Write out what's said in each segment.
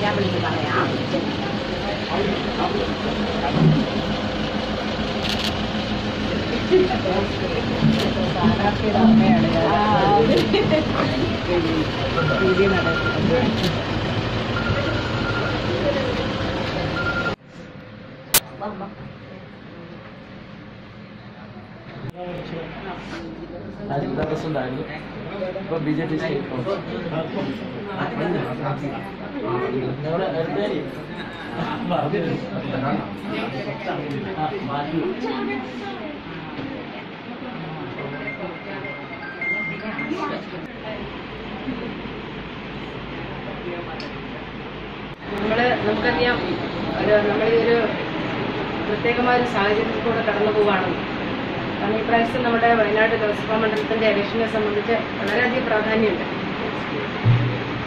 ഞാൻ വിളിച്ച് പറയാം. സ്ഥാനാർത്ഥിയുടെ അമ്മയാണ് രീതി നടക്കുന്നത്. ജില്ലാ പ്രസിഡന്റായിരുന്നു. ഇപ്പോൾ BJP സ്റ്റേറ്റ് കൗൺസിൽ. ഞങ്ങളുടെ നമുക്കറിയാം നമ്മളീ ഒരു പ്രത്യേകമായ ഒരു സാഹചര്യത്തിൽ കൂടെ കടന്നു പോവുകയാണ്. കാരണം ഈ പ്രാവശ്യം നമ്മുടെ വയനാട് ലോക്സഭാ മണ്ഡലത്തിൻ്റെ ഇലക്ഷനെ സംബന്ധിച്ച് വളരെയധികം പ്രാധാന്യമുണ്ട്.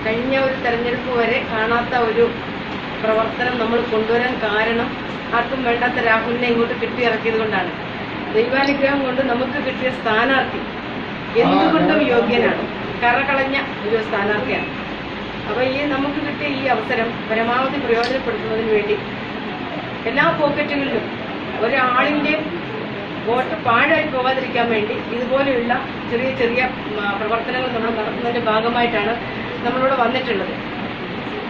കഴിഞ്ഞ ഒരു തെരഞ്ഞെടുപ്പ് വരെ കാണാത്ത ഒരു പ്രവർത്തനം നമ്മൾ കൊണ്ടുവരാൻ കാരണം ആർക്കും വേണ്ടാത്ത രാഹുലിനെ ഇങ്ങോട്ട് കിട്ടിയിറക്കിയത് കൊണ്ടാണ്. ദൈവാനുഗ്രഹം കൊണ്ട് നമുക്ക് കിട്ടിയ സ്ഥാനാർത്ഥി എന്തുകൊണ്ടും യോഗ്യനാണ്, കറകളഞ്ഞ ഒരു സ്ഥാനാർത്ഥിയാണ്. അപ്പോൾ ഈ നമുക്ക് കിട്ടിയ ഈ അവസരം പരമാവധി പ്രയോജനപ്പെടുത്തുന്നതിന് വേണ്ടി എല്ലാ പോക്കറ്റുകളിലും ഒരാളിൻ്റെയും വോട്ട് പാഴായി പോകാതിരിക്കാൻ വേണ്ടി ഇതുപോലെയുള്ള ചെറിയ ചെറിയ പ്രവർത്തനങ്ങൾ നമ്മൾ നടത്തുന്നതിൻ്റെ ഭാഗമായിട്ടാണ് നമ്മളിവിടെ വന്നിട്ടുള്ളത്.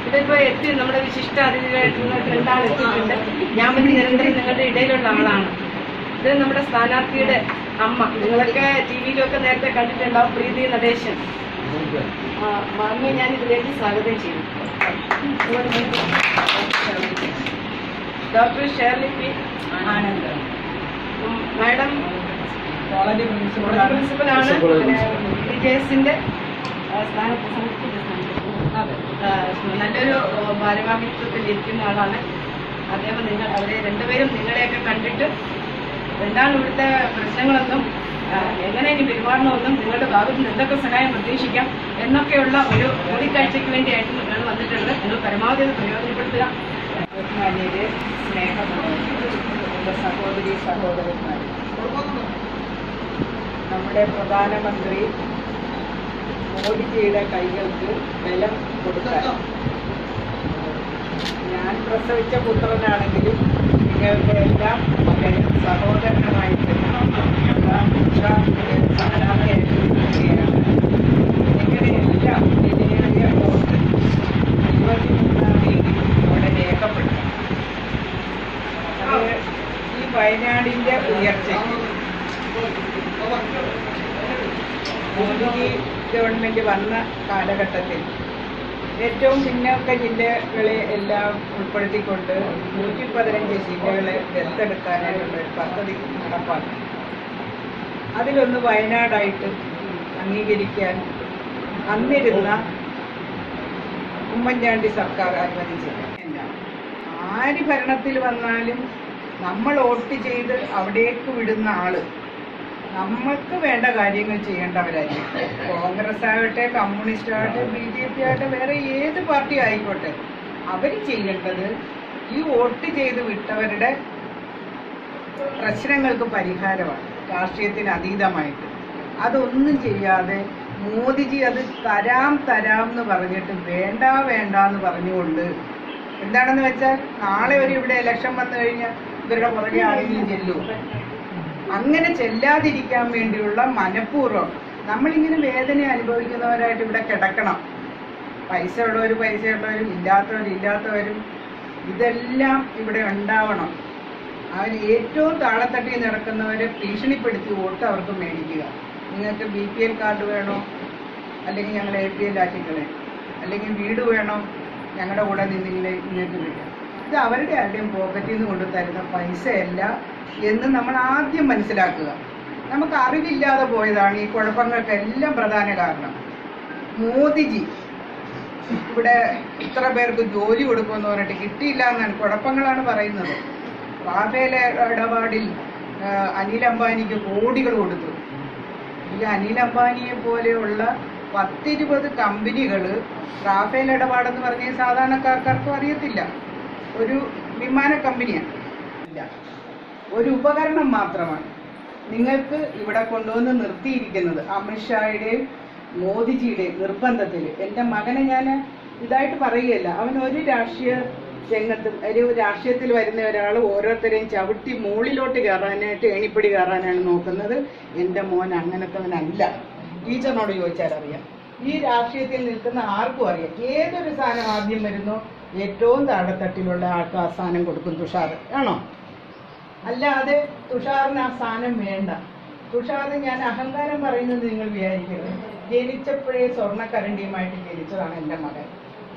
ഇതിപ്പോൾ എത്തി നമ്മുടെ വിശിഷ്ട അതിഥികളായിട്ടുള്ള രണ്ടാൾ എത്തിയിട്ടുണ്ട്. ഞാൻ പിന്നെ നിരന്തരം നിങ്ങളുടെ ഇടയിലുള്ള ആളാണ്. ഇത് നമ്മുടെ സ്ഥാനാർത്ഥിയുടെ അമ്മ. നിങ്ങളൊക്കെ TV-യിലൊക്കെ നേരത്തെ കണ്ടിട്ടുണ്ടാവും, പ്രീതി നടേശൻ. അമ്മയെ ഞാൻ ഇതിലേക്ക് സ്വാഗതം ചെയ്യുന്നു. Doctor Shirley P Anand madam college പ്രിൻസിപ്പലാണ്. DJSന്റെ നല്ലൊരു ഭാരവാഹിത്വത്തിൽ ഇരിക്കുന്ന ആളാണ് അദ്ദേഹം. അവരെ രണ്ടുപേരും നിങ്ങളെയൊക്കെ കണ്ടിട്ട് എന്താണ് ഇവിടുത്തെ പ്രശ്നങ്ങളെന്നും എങ്ങനെ ഇനി പെരുമാറണമെന്നും നിങ്ങളുടെ ഭാഗത്ത് നിന്ന് എന്തൊക്കെ സഹായം പ്രതീക്ഷിക്കാം എന്നൊക്കെയുള്ള ഒരു കൂടിക്കാഴ്ചയ്ക്ക് വേണ്ടിയായിട്ട് നിങ്ങൾ വന്നിട്ടുള്ളത്. നിങ്ങൾ പരമാവധി പ്രയോജനപ്പെടുത്തുക. ബഹുമാന്യരെ, സ്നേഹമുള്ള സഹോദരി സഹോദരന്മാർ, നമ്മുടെ പ്രധാനമന്ത്രി മോദിജിയുടെ കൈകൾക്ക് ബലം കൊടുക്കാൻ ഞാൻ പ്രസവിച്ച പുത്രനാണെങ്കിലും നിങ്ങളുടെ എല്ലാം മകനും സഹോദരനുമായിട്ട് സ്ഥാനാർത്ഥിയായിട്ട് നിൽക്കുകയാണ്. നിങ്ങളുടെയെല്ലാം വിലയേറിയ വോട്ട് 23-ാം തീയതി ഇവിടെ രേഖപ്പെടുത്തണം. അത് ഈ വയനാടിൻ്റെ ഉയർച്ചയ്ക്ക് മോദിജി ഗവൺമെൻറ് വന്ന കാലഘട്ടത്തിൽ ഏറ്റവും പിന്നോക്ക ജില്ലകളെ എല്ലാം ഉൾപ്പെടുത്തിക്കൊണ്ട് 115 ജില്ലകളെ ദത്തെടുക്കാനായിട്ടുള്ള ഒരു പദ്ധതി നടപ്പാക്കി. അതിലൊന്ന് വയനാടായിട്ട് അംഗീകരിക്കാൻ അന്നിരുന്ന ഉമ്മൻചാണ്ടി സർക്കാർ അനുവദിച്ചില്ല. ആര് ഭരണത്തിൽ വന്നാലും നമ്മൾ വോട്ട് ചെയ്ത് അവിടേക്ക് വിടുന്ന ആള് നമ്മൾക്ക് വേണ്ട കാര്യങ്ങൾ ചെയ്യേണ്ടവരായിരിക്കും. കോൺഗ്രസ് ആകട്ടെ, കമ്മ്യൂണിസ്റ്റ് ആകട്ടെ, BJP ആകട്ടെ, വേറെ ഏത് പാർട്ടി ആയിക്കോട്ടെ, അവർ ചെയ്യേണ്ടത് ഈ വോട്ട് ചെയ്ത് വിട്ടവരുടെ പ്രശ്നങ്ങൾക്ക് പരിഹാരമാണ്, രാഷ്ട്രീയത്തിന് അതീതമായിട്ട്. അതൊന്നും ചെയ്യാതെ മോദിജി അത് തരാം എന്ന് പറഞ്ഞിട്ട് വേണ്ട എന്ന് പറഞ്ഞുകൊണ്ട്, എന്താണെന്ന് വെച്ചാൽ നാളെ ഇവിടെ ഇലക്ഷൻ വന്നു കഴിഞ്ഞാൽ ഇവരുടെ പുറകെ ആരെങ്കിലും ചെല്ലും. അങ്ങനെ ചെല്ലാതിരിക്കാൻ വേണ്ടിയുള്ള മനഃപൂർവ്വം നമ്മളിങ്ങനെ വേദന അനുഭവിക്കുന്നവരായിട്ട് ഇവിടെ കിടക്കണം. പൈസ ഉള്ളവരും ഇല്ലാത്തവരും ഇതെല്ലാം ഇവിടെ ഉണ്ടാവണം. അവർ ഏറ്റവും താഴെത്തട്ടിൽ നടക്കുന്നവരെ ഭീഷണിപ്പെടുത്തി വോട്ട് അവർക്ക് മേടിക്കുക. നിങ്ങൾക്ക് BPL കാർഡ് വേണോ, അല്ലെങ്കിൽ ഞങ്ങൾ APL ആക്കിക്കളെ, അല്ലെങ്കിൽ വീട് വേണോ, ഞങ്ങളുടെ കൂടെ നിങ്ങൾക്ക് കിട്ടും. ഇത് അവരുടെ ആരുടെയും പോക്കറ്റിൽ നിന്ന് കൊണ്ട് തരുന്ന പൈസയല്ല എന്ന് നമ്മൾ ആദ്യം മനസ്സിലാക്കുക. നമുക്ക് അറിവില്ലാതെ പോയതാണ് ഈ കുഴപ്പങ്ങൾക്കെല്ലാം പ്രധാന കാരണം. മോദിജി ഇവിടെ ഇത്ര പേർക്ക് ജോലി കൊടുക്കുമെന്ന് പറഞ്ഞിട്ട് കിട്ടിയില്ല എന്നാണ്, കുഴപ്പങ്ങളാണ് പറയുന്നത്. റാഫേൽ ഇടപാടിൽ അനിൽ അംബാനിക്ക് കോടികൾ കൊടുത്തു. ഈ അനിൽ അംബാനിയെ പോലെയുള്ള 10-20 കമ്പനികൾ റാഫേൽ ഇടപാടെന്ന് പറഞ്ഞാൽ സാധാരണക്കാർക്കും അറിയത്തില്ല. ഒരു വിമാന കമ്പനിയാണ്, ഒരു ഉപകരണം മാത്രമാണ് നിങ്ങൾക്ക് ഇവിടെ കൊണ്ടുവന്ന് നിർത്തിയിരിക്കുന്നത്. അമിത്ഷായുടെയും മോദിജിയുടെയും നിർബന്ധത്തിൽ എൻ്റെ മകനെ ഞാൻ ഇതായിട്ട് പറയുകയല്ല. അവൻ ഒരു രാഷ്ട്രീയ രംഗത്തും ഒരു രാഷ്ട്രീയത്തിൽ വരുന്ന ഒരാൾ ഓരോരുത്തരെയും ചവിട്ടി മുകളിലോട്ട് കയറാനായിട്ട് ഏണിപ്പടി കയറാനാണ് നോക്കുന്നത്. എൻ്റെ മോൻ അങ്ങനത്തവനല്ല. ടീച്ചറിനോട് ചോദിച്ചാൽ അറിയാം. ഈ രാഷ്ട്രീയത്തിൽ നിൽക്കുന്ന ആർക്കും അറിയാം. ഏതൊരു സ്ഥാനം ആദ്യം വരുന്നോ ഏറ്റവും താഴെത്തട്ടിലുള്ള ആൾക്ക് ആ സ്ഥാനം കൊടുക്കും. തുഷാർ ആണോ? അല്ലാതെ തുഷാറിന് ആ സ്ഥാനം വേണ്ട. തുഷാർ, ഞാൻ അഹങ്കാരം പറയുന്നത് നിങ്ങൾ വിചാരിക്കരുത്. ജനിച്ചപ്പോഴേ സ്വർണ്ണക്കരണ്ടിയുമായിട്ട് ജനിച്ചതാണ് എൻ്റെ മകൻ.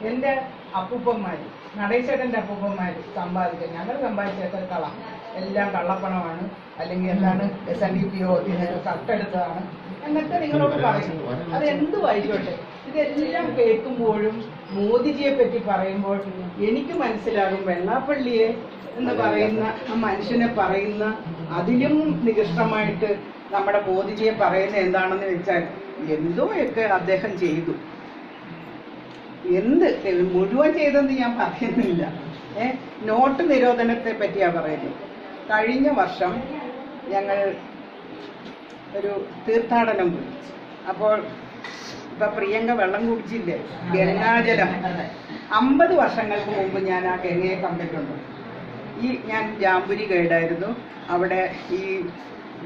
എൻ്റെ അപ്പൂപ്പന്മാർ, നടേശേട്ടൻ്റെ അപ്പൂപ്പന്മാർ സമ്പാദിക്കുക, ഞങ്ങൾ സമ്പാദിച്ചൊക്കെ എല്ലാം കള്ളപ്പണമാണ്, അല്ലെങ്കിൽ എന്താണ് SNDPO കട്ടെടുത്തതാണ് എന്നൊക്കെ നിങ്ങളോട് പറയുന്നു. അതെന്ത് വായിക്കോട്ടെ, ഇതെല്ലാം കേൾക്കുമ്പോഴും മോദിജിയെ പറ്റി പറയുമ്പോൾ എനിക്ക് മനസ്സിലാകും വെള്ളാപ്പള്ളിയെ എന്ന് പറയുന്ന ആ മനുഷ്യനെ പറയുന്ന അതിലും നികൃഷ്ടമായിട്ട് നമ്മുടെ മോദിജിയെ പറയുന്ന എന്താണെന്ന് വെച്ചാൽ എന്തോയൊക്കെ അദ്ദേഹം ചെയ്തു. എന്ത് മുഴുവൻ ചെയ്തെന്ന് ഞാൻ പറയുന്നില്ല. നോട്ട് നിരോധനത്തെ പറ്റിയാ പറയുന്നത്. കഴിഞ്ഞ വർഷം ഞങ്ങൾ ഒരു തീർത്ഥാടനം പോയി. അപ്പോൾ ഇപ്പൊ പ്രിയങ്ക വെള്ളം കുടിച്ചില്ലേ, ഗംഗാജലം. 50 വർഷങ്ങൾക്ക് മുമ്പ് ഞാൻ ആ ഗംഗയെ കണ്ടിട്ടുണ്ട്. ഞാൻ ജാമ്പുരി ഗൈഡായിരുന്നു. അവിടെ ഈ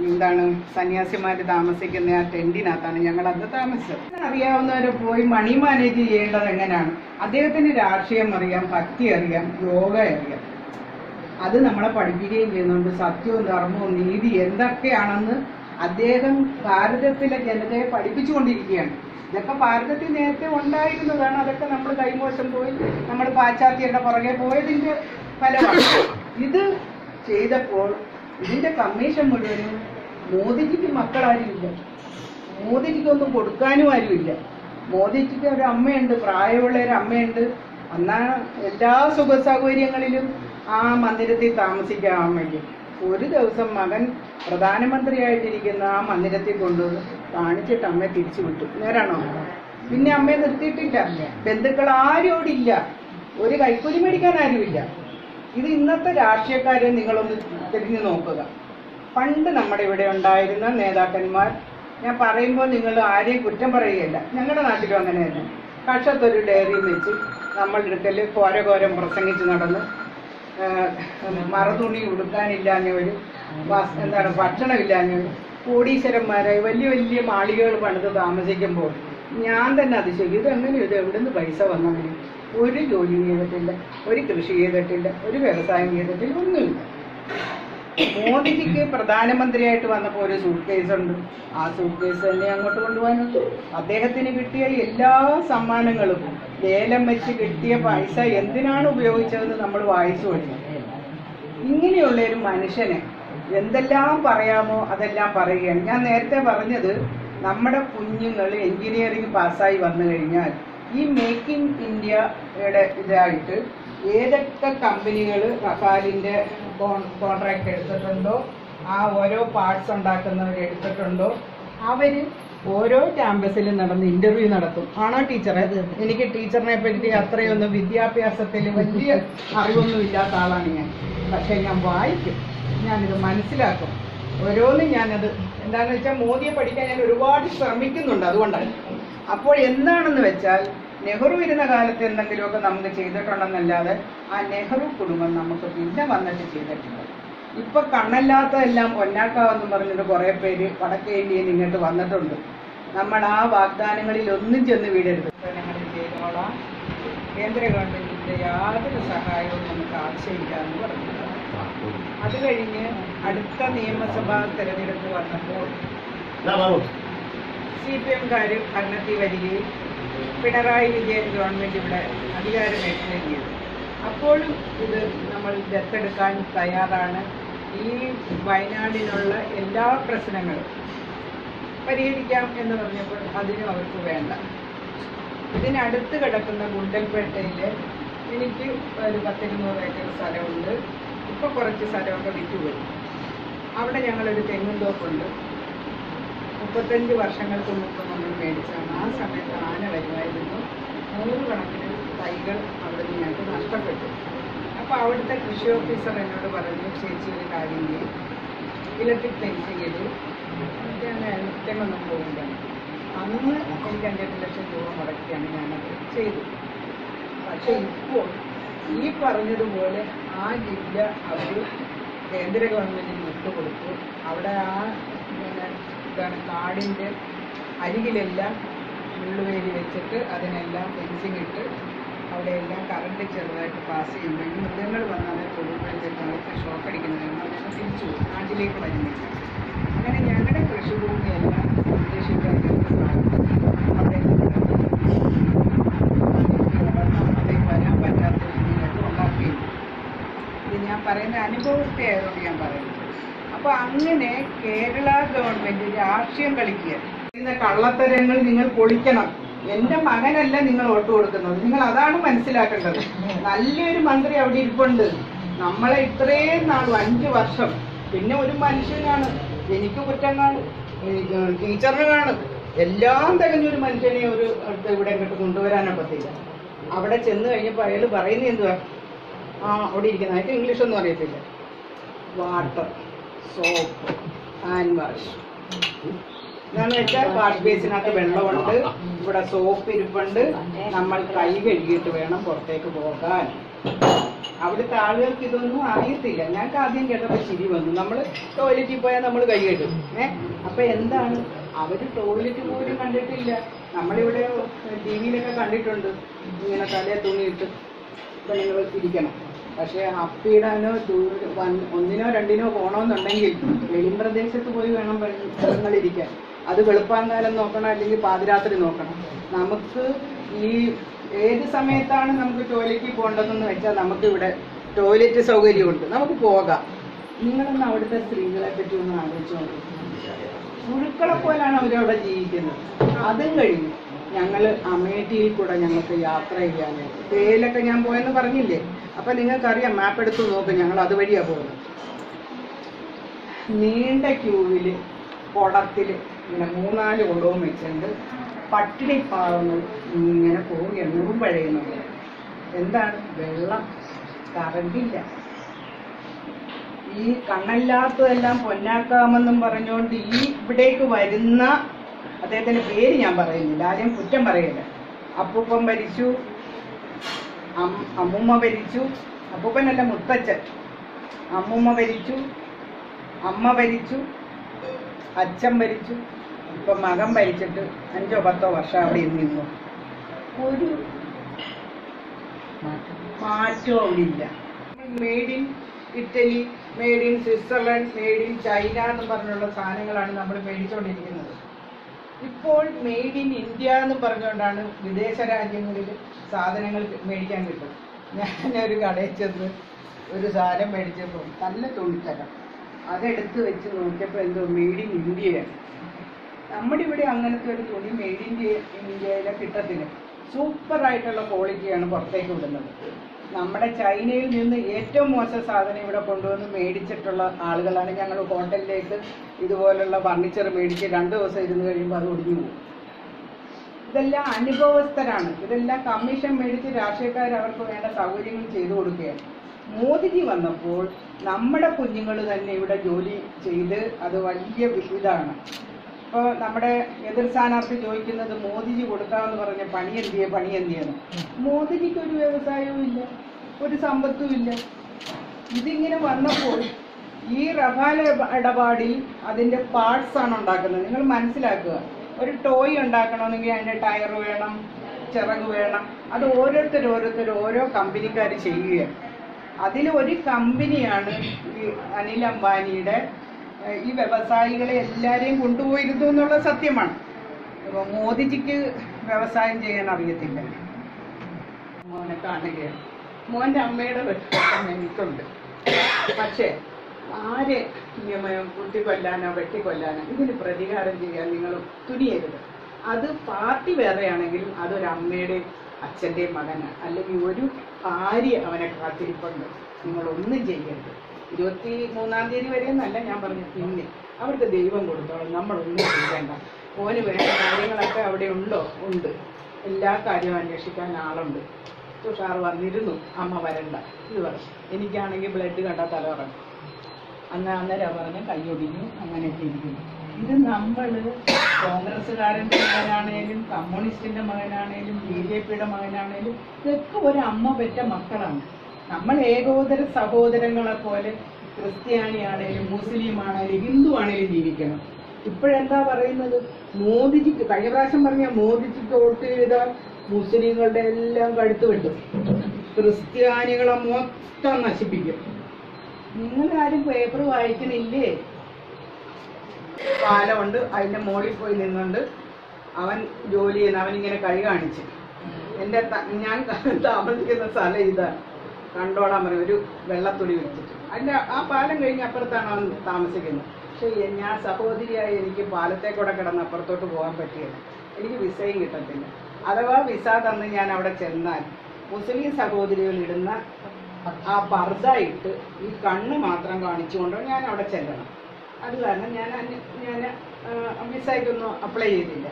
എന്താണ് സന്യാസിമാര് താമസിക്കുന്ന ആ ടെന്റിനകത്താണ് ഞങ്ങൾ അന്ന് താമസിച്ചത്. അറിയാവുന്നവരെ പോയി മണി മാനേജ് ചെയ്യേണ്ടത് എങ്ങനെയാണ്. അദ്ദേഹത്തിന് രാഷ്ട്രീയം അറിയാം, ഭക്തി അറിയാം, യോഗ അറിയാം. അത് നമ്മളെ പഠിപ്പിക്കുകയും ചെയ്യുന്നുണ്ട്. സത്യവും ധർമ്മവും നീതി എന്തൊക്കെയാണെന്ന് അദ്ദേഹം ഭാരതത്തിലെ ജനതയെ പഠിപ്പിച്ചുകൊണ്ടിരിക്കുകയാണ്. ഇതൊക്കെ ഭാരതത്തിൽ നേരത്തെ ഉണ്ടായിരുന്നതാണ്. അതൊക്കെ നമ്മൾ കൈമോശം പോയി നമ്മൾ പാശ്ചാത്യരുടെ പുറകെ പോയതിന്റെ ഫലമാണ്. ഇത് ചെയ്തപ്പോൾ ഇതിന്റെ കമ്മീഷൻ മുഴുവനും മോദിജിക്ക് മക്കളാരുമില്ല. മോദിജിക്കൊന്നും കൊടുക്കാനും ആരുമില്ല. മോദിജിക്ക് ഒരു അമ്മയുണ്ട്, പ്രായമുള്ള ഒരു അമ്മയുണ്ട്. എന്നാ എല്ലാ സുഖ സൗകര്യങ്ങളിലും ആ മന്ദിരത്തിൽ താമസിക്കാൻ അമ്മയ്ക്ക്. ഒരു ദിവസം മകൻ പ്രധാനമന്ത്രിയായിട്ടിരിക്കുന്ന ആ മന്ദിരത്തിൽ കൊണ്ടുവന്ന് കാണിച്ചിട്ട് അമ്മയെ തിരിച്ചു വിട്ടു. നേരാണോ? പിന്നെ അമ്മയെ നിർത്തിയിട്ടില്ല. ബന്ധുക്കൾ ആരോടില്ല. ഒരു കൈക്കൂലി മേടിക്കാൻ ആരുമില്ല. ഇത് ഇന്നത്തെ രാഷ്ട്രീയക്കാരെ നിങ്ങളൊന്ന് തിരിഞ്ഞു നോക്കുക. പണ്ട് നമ്മുടെ ഇവിടെ ഉണ്ടായിരുന്ന നേതാക്കന്മാർ, ഞാൻ പറയുമ്പോൾ നിങ്ങൾ ആരെയും കുറ്റം പറയുകയല്ല, ഞങ്ങളുടെ നാട്ടിലും അങ്ങനെ തന്നെ. കക്ഷത്തൊരു ഡയറിയും വെച്ച് നമ്മളെടുക്കൽ ഘോരഘോരം പ്രസംഗിച്ച് നടന്ന് മറതുണി ഉടുക്കാനില്ലാഞ്ഞവരും എന്താണ് ഭക്ഷണമില്ലാഞ്ഞവരും കോടീശ്വരന്മാരായി വലിയ വലിയ മാളികകൾ പണിത് താമസിക്കുമ്പോൾ ഞാൻ തന്നെ അതിശയിക്കും. ഇതെങ്ങനെ ഇത് എവിടെ നിന്ന് പൈസ വന്നവന്? ഒരു ജോലി ചെയ്തിട്ടില്ല, ഒരു കൃഷി ചെയ്തിട്ടില്ല, ഒരു വ്യവസായം ചെയ്തിട്ടില്ല, ഒന്നുമില്ല. മോദിജിക്ക് പ്രധാനമന്ത്രിയായിട്ട് വന്നപ്പോൾ ഒരു സൂട്ട് കേസ് ഉണ്ട്. ആ സൂട്ട് കേസ് തന്നെ അങ്ങോട്ട് കൊണ്ടുപോകാനുണ്ട്. അദ്ദേഹത്തിന് കിട്ടിയ എല്ലാ സമ്മാനങ്ങളും ലേലം വെച്ച് കിട്ടിയ പൈസ എന്തിനാണ് ഉപയോഗിച്ചതെന്ന് നമ്മൾ വായിച്ചു കൊടുക്കും. ഇങ്ങനെയുള്ള ഒരു മനുഷ്യനെ എന്തെല്ലാം പറയാമോ അതെല്ലാം പറയുകയാണ്. ഞാൻ നേരത്തെ പറഞ്ഞത്, നമ്മുടെ കുഞ്ഞുങ്ങൾ എഞ്ചിനീയറിംഗ് പാസ്സായി വന്നു കഴിഞ്ഞാൽ ഈ മേക്ക് ഇൻ ഇന്ത്യയുടെ ഇതായിട്ട് ഏതൊക്കെ കമ്പനികൾ റഫാലിൻ്റെ കോൺട്രാക്ട് എടുത്തിട്ടുണ്ടോ, ആ ഓരോ പാർട്സ് ഉണ്ടാക്കുന്നവർ എടുത്തിട്ടുണ്ടോ, അവർ ഓരോ ക്യാമ്പസിലും നടന്ന് ഇന്റർവ്യൂ നടത്തും. ആണോ ടീച്ചറെ? എനിക്ക് ടീച്ചറിനെ പറ്റി അത്രയൊന്നും വിദ്യാഭ്യാസത്തിൽ വലിയ അറിവൊന്നും ഇല്ലാത്ത ആളാണ് ഞാൻ. പക്ഷെ ഞാൻ വായിക്കും, ഞാനിത് മനസ്സിലാക്കും. ഓരോന്നും ഞാനത് എന്താണെന്ന് വെച്ചാൽ മോദിയെ പഠിക്കാൻ ഞാൻ ഒരുപാട് ശ്രമിക്കുന്നുണ്ട്. അതുകൊണ്ടാണ്. അപ്പോൾ എന്താണെന്ന് വെച്ചാൽ നെഹ്റു ഇരുന്ന കാലത്ത് എന്തെങ്കിലുമൊക്കെ നമുക്ക് ചെയ്തിട്ടുണ്ടെന്നല്ലാതെ ആ നെഹ്റു കുടുംബം നമുക്ക് പിന്നെ വന്നിട്ട് ചെയ്തിട്ടില്ല. ഇപ്പൊ കണ്ണല്ലാത്തതെല്ലാം പൊന്നാക്കാവെന്ന് പറഞ്ഞിട്ട് കുറെ പേര് വടക്കേ ഇന്ത്യയിൽ ഇങ്ങോട്ട് വന്നിട്ടുണ്ട്. നമ്മൾ ആ വാഗ്ദാനങ്ങളിൽ ഒന്നും ചെന്ന് വീടരുത്. ചെയ്തോളാം, കേന്ദ്ര ഗവൺമെന്റിന്റെ യാതൊരു സഹായവും നമുക്ക് ആവശ്യമില്ല എന്ന് പറഞ്ഞു. അത് കഴിഞ്ഞ് അടുത്ത നിയമസഭാ തെരഞ്ഞെടുപ്പ് വന്നപ്പോൾ CPM-കാര് ഭരണത്തിൽ വരികയും പിണറായി വിജയൻ ഗവൺമെന്റ് ഇവിടെ അധികാരമേൽക്കുകയും ചെയ്തു. അപ്പോഴും ഇത് നമ്മൾ ദത്തെടുക്കാൻ തയ്യാറാണ്. ഈ വയനാടിനുള്ള എല്ലാ പ്രശ്നങ്ങളും പരിഹരിക്കാം എന്ന് പറഞ്ഞപ്പോൾ അതിനും അവർക്ക് വേണ്ട. ഇതിനടുത്ത് കിടക്കുന്ന ഗുണ്ടൽപേട്ടയിൽ എനിക്ക് ഒരു 10-200 ഏക്കർ സ്ഥലമുണ്ട്. ഇപ്പോൾ കുറച്ച് സ്ഥലമൊക്കെ വിറ്റുപോയി. അവിടെ ഞങ്ങളൊരു തെങ്ങും തോപ്പുണ്ട്. 35 വർഷങ്ങൾക്ക് മുമ്പ് നമ്മൾ മേടിച്ചാണ്. ആ സമയത്ത് ആന വരുമായിരുന്നു. 100 കണക്കിന് തൈകൾ അവിടെ നിന്ന് ഞങ്ങൾക്ക് നഷ്ടപ്പെട്ടു. അപ്പോൾ അവിടുത്തെ കൃഷി ഓഫീസർ എന്നോട് പറഞ്ഞു, ചേച്ചി ഒരു കാര്യം ചെയ്യും, ഇലക്ട്രിക് ഫെൻസിങ് ചെയ്തു. ഞാൻ തെങ്ങൊന്നും പോകില്ല. അന്ന് എനിക്ക് 5-8 ലക്ഷം രൂപ മുടക്കിയാണ് ഞാനത് ചെയ്തു. പക്ഷെ ഇപ്പോൾ ഈ പറഞ്ഞതുപോലെ ആ ജില്ല അവർ കേന്ദ്ര ഗവൺമെന്റിന് വിട്ടുകൊടുത്തു. അവിടെ ആ എന്താണ് കാടിൻ്റെ അരികിലെല്ലാം മുള്ളുവേലി വെച്ചിട്ട് അതിനെല്ലാം ഫെൻസിങ് ഇട്ട് അവിടെയെല്ലാം കറണ്ട് ചെറുതായിട്ട് പാസ് ചെയ്യുമ്പോൾ ഈ മൃഗങ്ങൾ വന്നാൽ തൊടുമ്പോഴത്തേക്ക് അവർക്ക് ഷോക്ക് അടിക്കുന്നതാണ്. ഞങ്ങൾ തിരിച്ചു പോകും, നാട്ടിലേക്ക് വരുന്നില്ല. അങ്ങനെ ഞങ്ങളുടെ കൃഷിഭൂമിയെല്ലാം സംരക്ഷിക്കാനായിട്ട് സാധിക്കും. അവിടെ വരാൻ പറ്റാത്ത രീതിയിലൊക്കെ ഉണ്ടാക്കുകയും ഇത് ഞാൻ പറയുന്ന അനുഭവത്തെ ആയതുകൊണ്ട് ഞാൻ പറയുന്നത്. അപ്പോൾ അങ്ങനെ കേരള ഗവൺമെന്റ് രാഷ്ട്രീയം കളിക്കുക. ഇന്ന കള്ളത്തരങ്ങൾ നിങ്ങൾ പൊളിക്കണം. എന്റെ മകനല്ല നിങ്ങൾ വോട്ട് കൊടുക്കുന്നത്, നിങ്ങൾ അതാണ് മനസ്സിലാക്കേണ്ടത്. നല്ലൊരു മന്ത്രി അവിടെ ഇരിപ്പുണ്ട്. നമ്മളെ ഇത്രയും നാളും 5 വർഷം, പിന്നെ ഒരു മനുഷ്യനാണ്, എനിക്ക് കുറ്റം കാണും, ടീച്ചറിന് കാണും, എല്ലാം തികഞ്ഞൊരു മനുഷ്യനെ ഒരു അടുത്ത് ഇവിടെ ഇങ്ങോട്ട് കൊണ്ടുവരാനോ പറ്റില്ല. അവിടെ ചെന്ന് കഴിഞ്ഞപ്പോൾ അയാൾ പറയുന്നത് എന്തുവാ, അവിടെ ഇരിക്കുന്ന അയാൾക്ക് ഇംഗ്ലീഷൊന്നും അറിയത്തില്ല. വാട്ടർ, സോപ്പ്, ഹാൻഡ് വാഷ് എന്നാന്ന് വെച്ചാൽ വാഷ് ബേസിനകത്ത് വെള്ളമുണ്ട്, ഇവിടെ സോപ്പ് ഇരിപ്പുണ്ട്, നമ്മൾ കൈ കഴുകിയിട്ട് വേണം പുറത്തേക്ക് പോകാൻ. അവിടുത്തെ ആളുകൾക്ക് ഇതൊന്നും അറിയത്തില്ല. ഞങ്ങൾക്ക് ആദ്യം കേട്ടപ്പോൾ ചിരി വന്നു. നമ്മൾ ടോയ്ലറ്റിൽ പോയാൽ നമ്മൾ കൈ കഴുകും. അപ്പൊ എന്താണ്, അവര് ടോയ്ലറ്റ് പോലും കണ്ടിട്ടില്ല. നമ്മളിവിടെ ടിവിയിലൊക്കെ കണ്ടിട്ടുണ്ട്, ഇങ്ങനെ തലേ തുണിയിട്ട് ഇപ്പൊ നിങ്ങൾ ഇരിക്കണം. പക്ഷെ അപ്പിയിടാനോ ഒന്നിനോ രണ്ടിനോ പോകണമെന്നുണ്ടെങ്കിൽ വെളിമ്പ്രദേശത്ത് പോയി വേണം പെണ്ണുങ്ങളിരിക്കാൻ. അത് വെളുപ്പാങ്കാലം നോക്കണം, അല്ലെങ്കിൽ പാതിരാത്രി നോക്കണം. നമുക്ക് ഈ ഏത് സമയത്താണ് നമുക്ക് ടോയ്ലറ്റിൽ പോകേണ്ടതെന്ന് വെച്ചാൽ നമുക്ക് ഇവിടെ ടോയ്ലറ്റ് സൗകര്യമുണ്ട്, നമുക്ക് പോകാം. നിങ്ങളൊന്ന് അവിടുത്തെ സ്ത്രീകളെ പറ്റി ഒന്ന് ആലോചിച്ച് നോക്കും. പുഴുക്കളെ പോലാണ് അവരവിടെ ജീവിക്കുന്നത്. അതും കഴിഞ്ഞു ഞങ്ങൾ അമേഠിയിൽ കൂടെ ഞങ്ങൾക്ക് യാത്ര ചെയ്യാനായിട്ട്, തേയിലൊക്കെ ഞാൻ പോയെന്ന് പറഞ്ഞില്ലേ. അപ്പം നിങ്ങൾക്കറിയാം, മാപ്പ് എടുത്ത് നോക്കും, ഞങ്ങൾ അതുവഴിയാണ് പോകുന്നത്. നീണ്ട ക്യൂവിൽ കുടത്തിൽ ഇങ്ങനെ 3-4 കുടവും വെച്ചിട്ടുണ്ട്. പട്ടിണി പാവങ്ങൾ ഇങ്ങനെ പോവുകയാണ്, മുമ്പഴയുന്നത്. എന്താണ്, വെള്ളം, കറണ്ടില്ല. ഈ കണ്ണല്ലാത്തതെല്ലാം പൊന്നാക്കാമെന്നും പറഞ്ഞുകൊണ്ട് ഈ ഇവിടേക്ക് വരുന്ന അദ്ദേഹത്തിന്റെ പേര് ഞാൻ പറയുന്നില്ല, ആദ്യം കുറ്റം പറയില്ല. അപ്പൂപ്പൻ ഭരിച്ചു, അമ്മൂമ്മ ഭരിച്ചു, അപ്പൂപ്പനല്ല മുത്തച്ഛൻ, അമ്മൂമ്മ ഭരിച്ചു, അമ്മ ഭരിച്ചു, അച്ഛൻ ഭരിച്ചു, ഇപ്പം മകൻ ഭരിച്ചിട്ട് 5-10 വർഷം അവിടെ നിന്നു. ഒരു മാറ്റവും അവിടെ ഇല്ല. Made in Italy, made in Switzerland, made in China എന്ന് പറഞ്ഞുള്ള സാധനങ്ങളാണ് നമ്മൾ മേടിച്ചുകൊണ്ടിരിക്കുന്നത്. ഇപ്പോൾ മെയ്ഡ് ഇൻ ഇന്ത്യ എന്ന് പറഞ്ഞുകൊണ്ടാണ് വിദേശ രാജ്യങ്ങളിൽ സാധനങ്ങൾ മേടിക്കാൻ കിട്ടും. ഞാനൊരു കടയിൽ ചെന്ന് ഒരു സാധനം മേടിച്ചപ്പോൾ നല്ല തുണിത്തരം, അതെടുത്ത് വെച്ച് നോക്കിയപ്പോൾ എന്തോ മെയ്ഡ് ഇൻ ഇന്ത്യയാണ്. നമ്മുടെ ഇവിടെ അങ്ങനത്തെ ഒരു തുണി മെയ്ഡ് ഇൻ ഇന്ത്യയിലെ കിട്ടത്തില്ല. സൂപ്പറായിട്ടുള്ള ക്വാളിറ്റിയാണ് പുറത്തേക്ക് വിടുന്നത്. നമ്മുടെ ചൈനയിൽ നിന്ന് ഏറ്റവും മോശം സാധനം ഇവിടെ കൊണ്ടുവന്ന് മേടിച്ചിട്ടുള്ള ആളുകളാണ് ഞങ്ങൾ. ഹോട്ടലിലേക്ക് ഇതുപോലുള്ള ഫർണിച്ചർ മേടിച്ച് 2 ദിവസം ഇരുന്ന് കഴിയുമ്പോൾ അത് ഒടിഞ്ഞു പോകും. ഇതെല്ലാം അനുഭവസ്ഥരാണ്. ഇതെല്ലാം കമ്മീഷൻ മേടിച്ച് രാഷ്ട്രീയക്കാർ അവർക്ക് വേണ്ട സൗകര്യങ്ങൾ ചെയ്തു കൊടുക്കുകയാണ്. മോദിജി വന്നപ്പോൾ നമ്മുടെ കുഞ്ഞുങ്ങൾ തന്നെ ഇവിടെ ജോലി ചെയ്ത് അത് വലിയ ഇതാണ്. ഇപ്പോൾ നമ്മുടെ എതിർ സ്ഥാനാർത്ഥി ചോദിക്കുന്നത് മോദിജി കൊടുക്കാമെന്ന് പറഞ്ഞ പണി എന്തിയെന്ന്. മോദിജിക്ക് ഒരു വ്യവസായവും ഇല്ല, ഒരു സമ്പത്തും ഇല്ല. ഇതിങ്ങനെ വന്നപ്പോൾ ഈ റഫാൽ ഇടപാടിൽ അതിൻ്റെ പാർട്സ് ആണ് ഉണ്ടാക്കുന്നത്. നിങ്ങൾ മനസ്സിലാക്കുക, ഒരു ടോയ് ഉണ്ടാക്കണമെങ്കിൽ അതിൻ്റെ ടയർ വേണം, ചിറക് വേണം. അത് ഓരോരുത്തർ ഓരോ കമ്പനിക്കാർ ചെയ്യുകയാണ്. അതിൽ ഒരു കമ്പനിയാണ് ഈ അനിൽ അംബാനിയുടെ ഈ വ്യവസായികളെ എല്ലാവരെയും കൊണ്ടുപോയിരുന്നു എന്നുള്ള സത്യമാണ്. അപ്പോൾ മോദിജിക്ക് വ്യവസായം ചെയ്യാൻ അറിയത്തില്ല. മോനെ കാണുകയാണ്, മോൻ്റെ അമ്മയുടെ വ്യക്തിത്വം എനിക്കുണ്ട്. പക്ഷേ ആരെ കുത്തിക്കൊല്ലാനോ വെട്ടിക്കൊല്ലാനോ ഇതിന് പ്രതികാരം ചെയ്യാൻ നിങ്ങൾ തുനിയരുത്. അത് പാർട്ടി വേറെയാണെങ്കിലും അതൊരു അമ്മയുടെയും അച്ഛൻ്റെയും മകനാണ്. അല്ലെങ്കിൽ ഒരു ഭാര്യ അവനെ കാത്തിരിപ്പുണ്ട്. നിങ്ങളൊന്നും ചെയ്യരുത്. 23-ാം തീയതി വരെയെന്നല്ല ഞാൻ പറഞ്ഞു, പിന്നെ അവർക്ക് ദൈവം കൊടുത്തോളും, നമ്മളൊന്നും ചെയ്യേണ്ട. ഓന് വേണ്ട കാര്യങ്ങളൊക്കെ അവിടെ ഉണ്ട്. എല്ലാ കാര്യവും അന്വേഷിക്കാൻ ആളുണ്ട്. തുഷാർ വന്നിരുന്നു, അമ്മ വരണ്ട ഇത് പറഞ്ഞു. എനിക്കാണെങ്കിൽ ബ്ലഡ് കണ്ടാൽ തലകറങ്ങും. അന്നേരം പറഞ്ഞ് കൈയൊടിഞ്ഞു, അങ്ങനെയൊക്കെ ഇരിക്കുന്നു. ഇത് നമ്മള് കോൺഗ്രസ്സുകാരന്റെ മകനാണേലും കമ്മ്യൂണിസ്റ്റിന്റെ മകനാണേലും BJPയുടെ മകനാണേലും ഇതൊക്കെ ഒരമ്മ പെറ്റ മക്കളാണ്. നമ്മൾ ഏകോദര സഹോദരങ്ങളെ പോലെ ക്രിസ്ത്യാനിയാണേലും മുസ്ലിം ആണേലും ഹിന്ദു ആണേലും ജീവിക്കണം. ഇപ്പോഴെന്താ പറയുന്നത്, മോദിജിക്ക് കഴിഞ്ഞ പ്രാവശ്യം പറഞ്ഞ മോദിജിക്ക് വോട്ട് ചെയ്താൽ മുസ്ലിങ്ങളുടെ എല്ലാം കഴുത്ത് വെട്ടും, ക്രിസ്ത്യാനികളെ മൊത്തം നശിപ്പിക്കും. നിങ്ങളാരും പേപ്പർ വായിക്കണില്ലേ? പാലമുണ്ട്, അതിന്റെ മുകളിൽ പോയി നിന്നുകൊണ്ട് അവൻ ജോലി ചെയ്യുന്ന അവനിങ്ങനെ കൈ കാണിച്ച് ഞാൻ താമസിക്കുന്ന സ്ഥലം ഇതാണ് കണ്ടോളാൻ പറയും, ഒരു വെള്ളത്തുണി വെച്ചിട്ട്. അതിന്റെ ആ പാലം കഴിഞ്ഞ് അപ്പുറത്താണ് അവൻ താമസിക്കുന്നത്. പക്ഷെ ഞാൻ സഹോദരിയായി എനിക്ക് പാലത്തെ കൂടെ കിടന്ന് അപ്പുറത്തോട്ട് പോകാൻ പറ്റിയില്ല, എനിക്ക് വിസയും കിട്ടത്തില്ല. അഥവാ വിസ തന്ന് ഞാൻ അവിടെ ചെന്നാൽ മുസ്ലിം സഹോദരികൾ ഇടുന്ന ആ പർദ്ദ ഇട്ട് ഈ കണ്ണ് മാത്രം കാണിച്ചുകൊണ്ട് ഞാൻ അവിടെ ചെല്ലണം. അത് കാരണം ഞാൻ വിസയ്ക്കൊന്നും അപ്ലൈ ചെയ്തില്ല.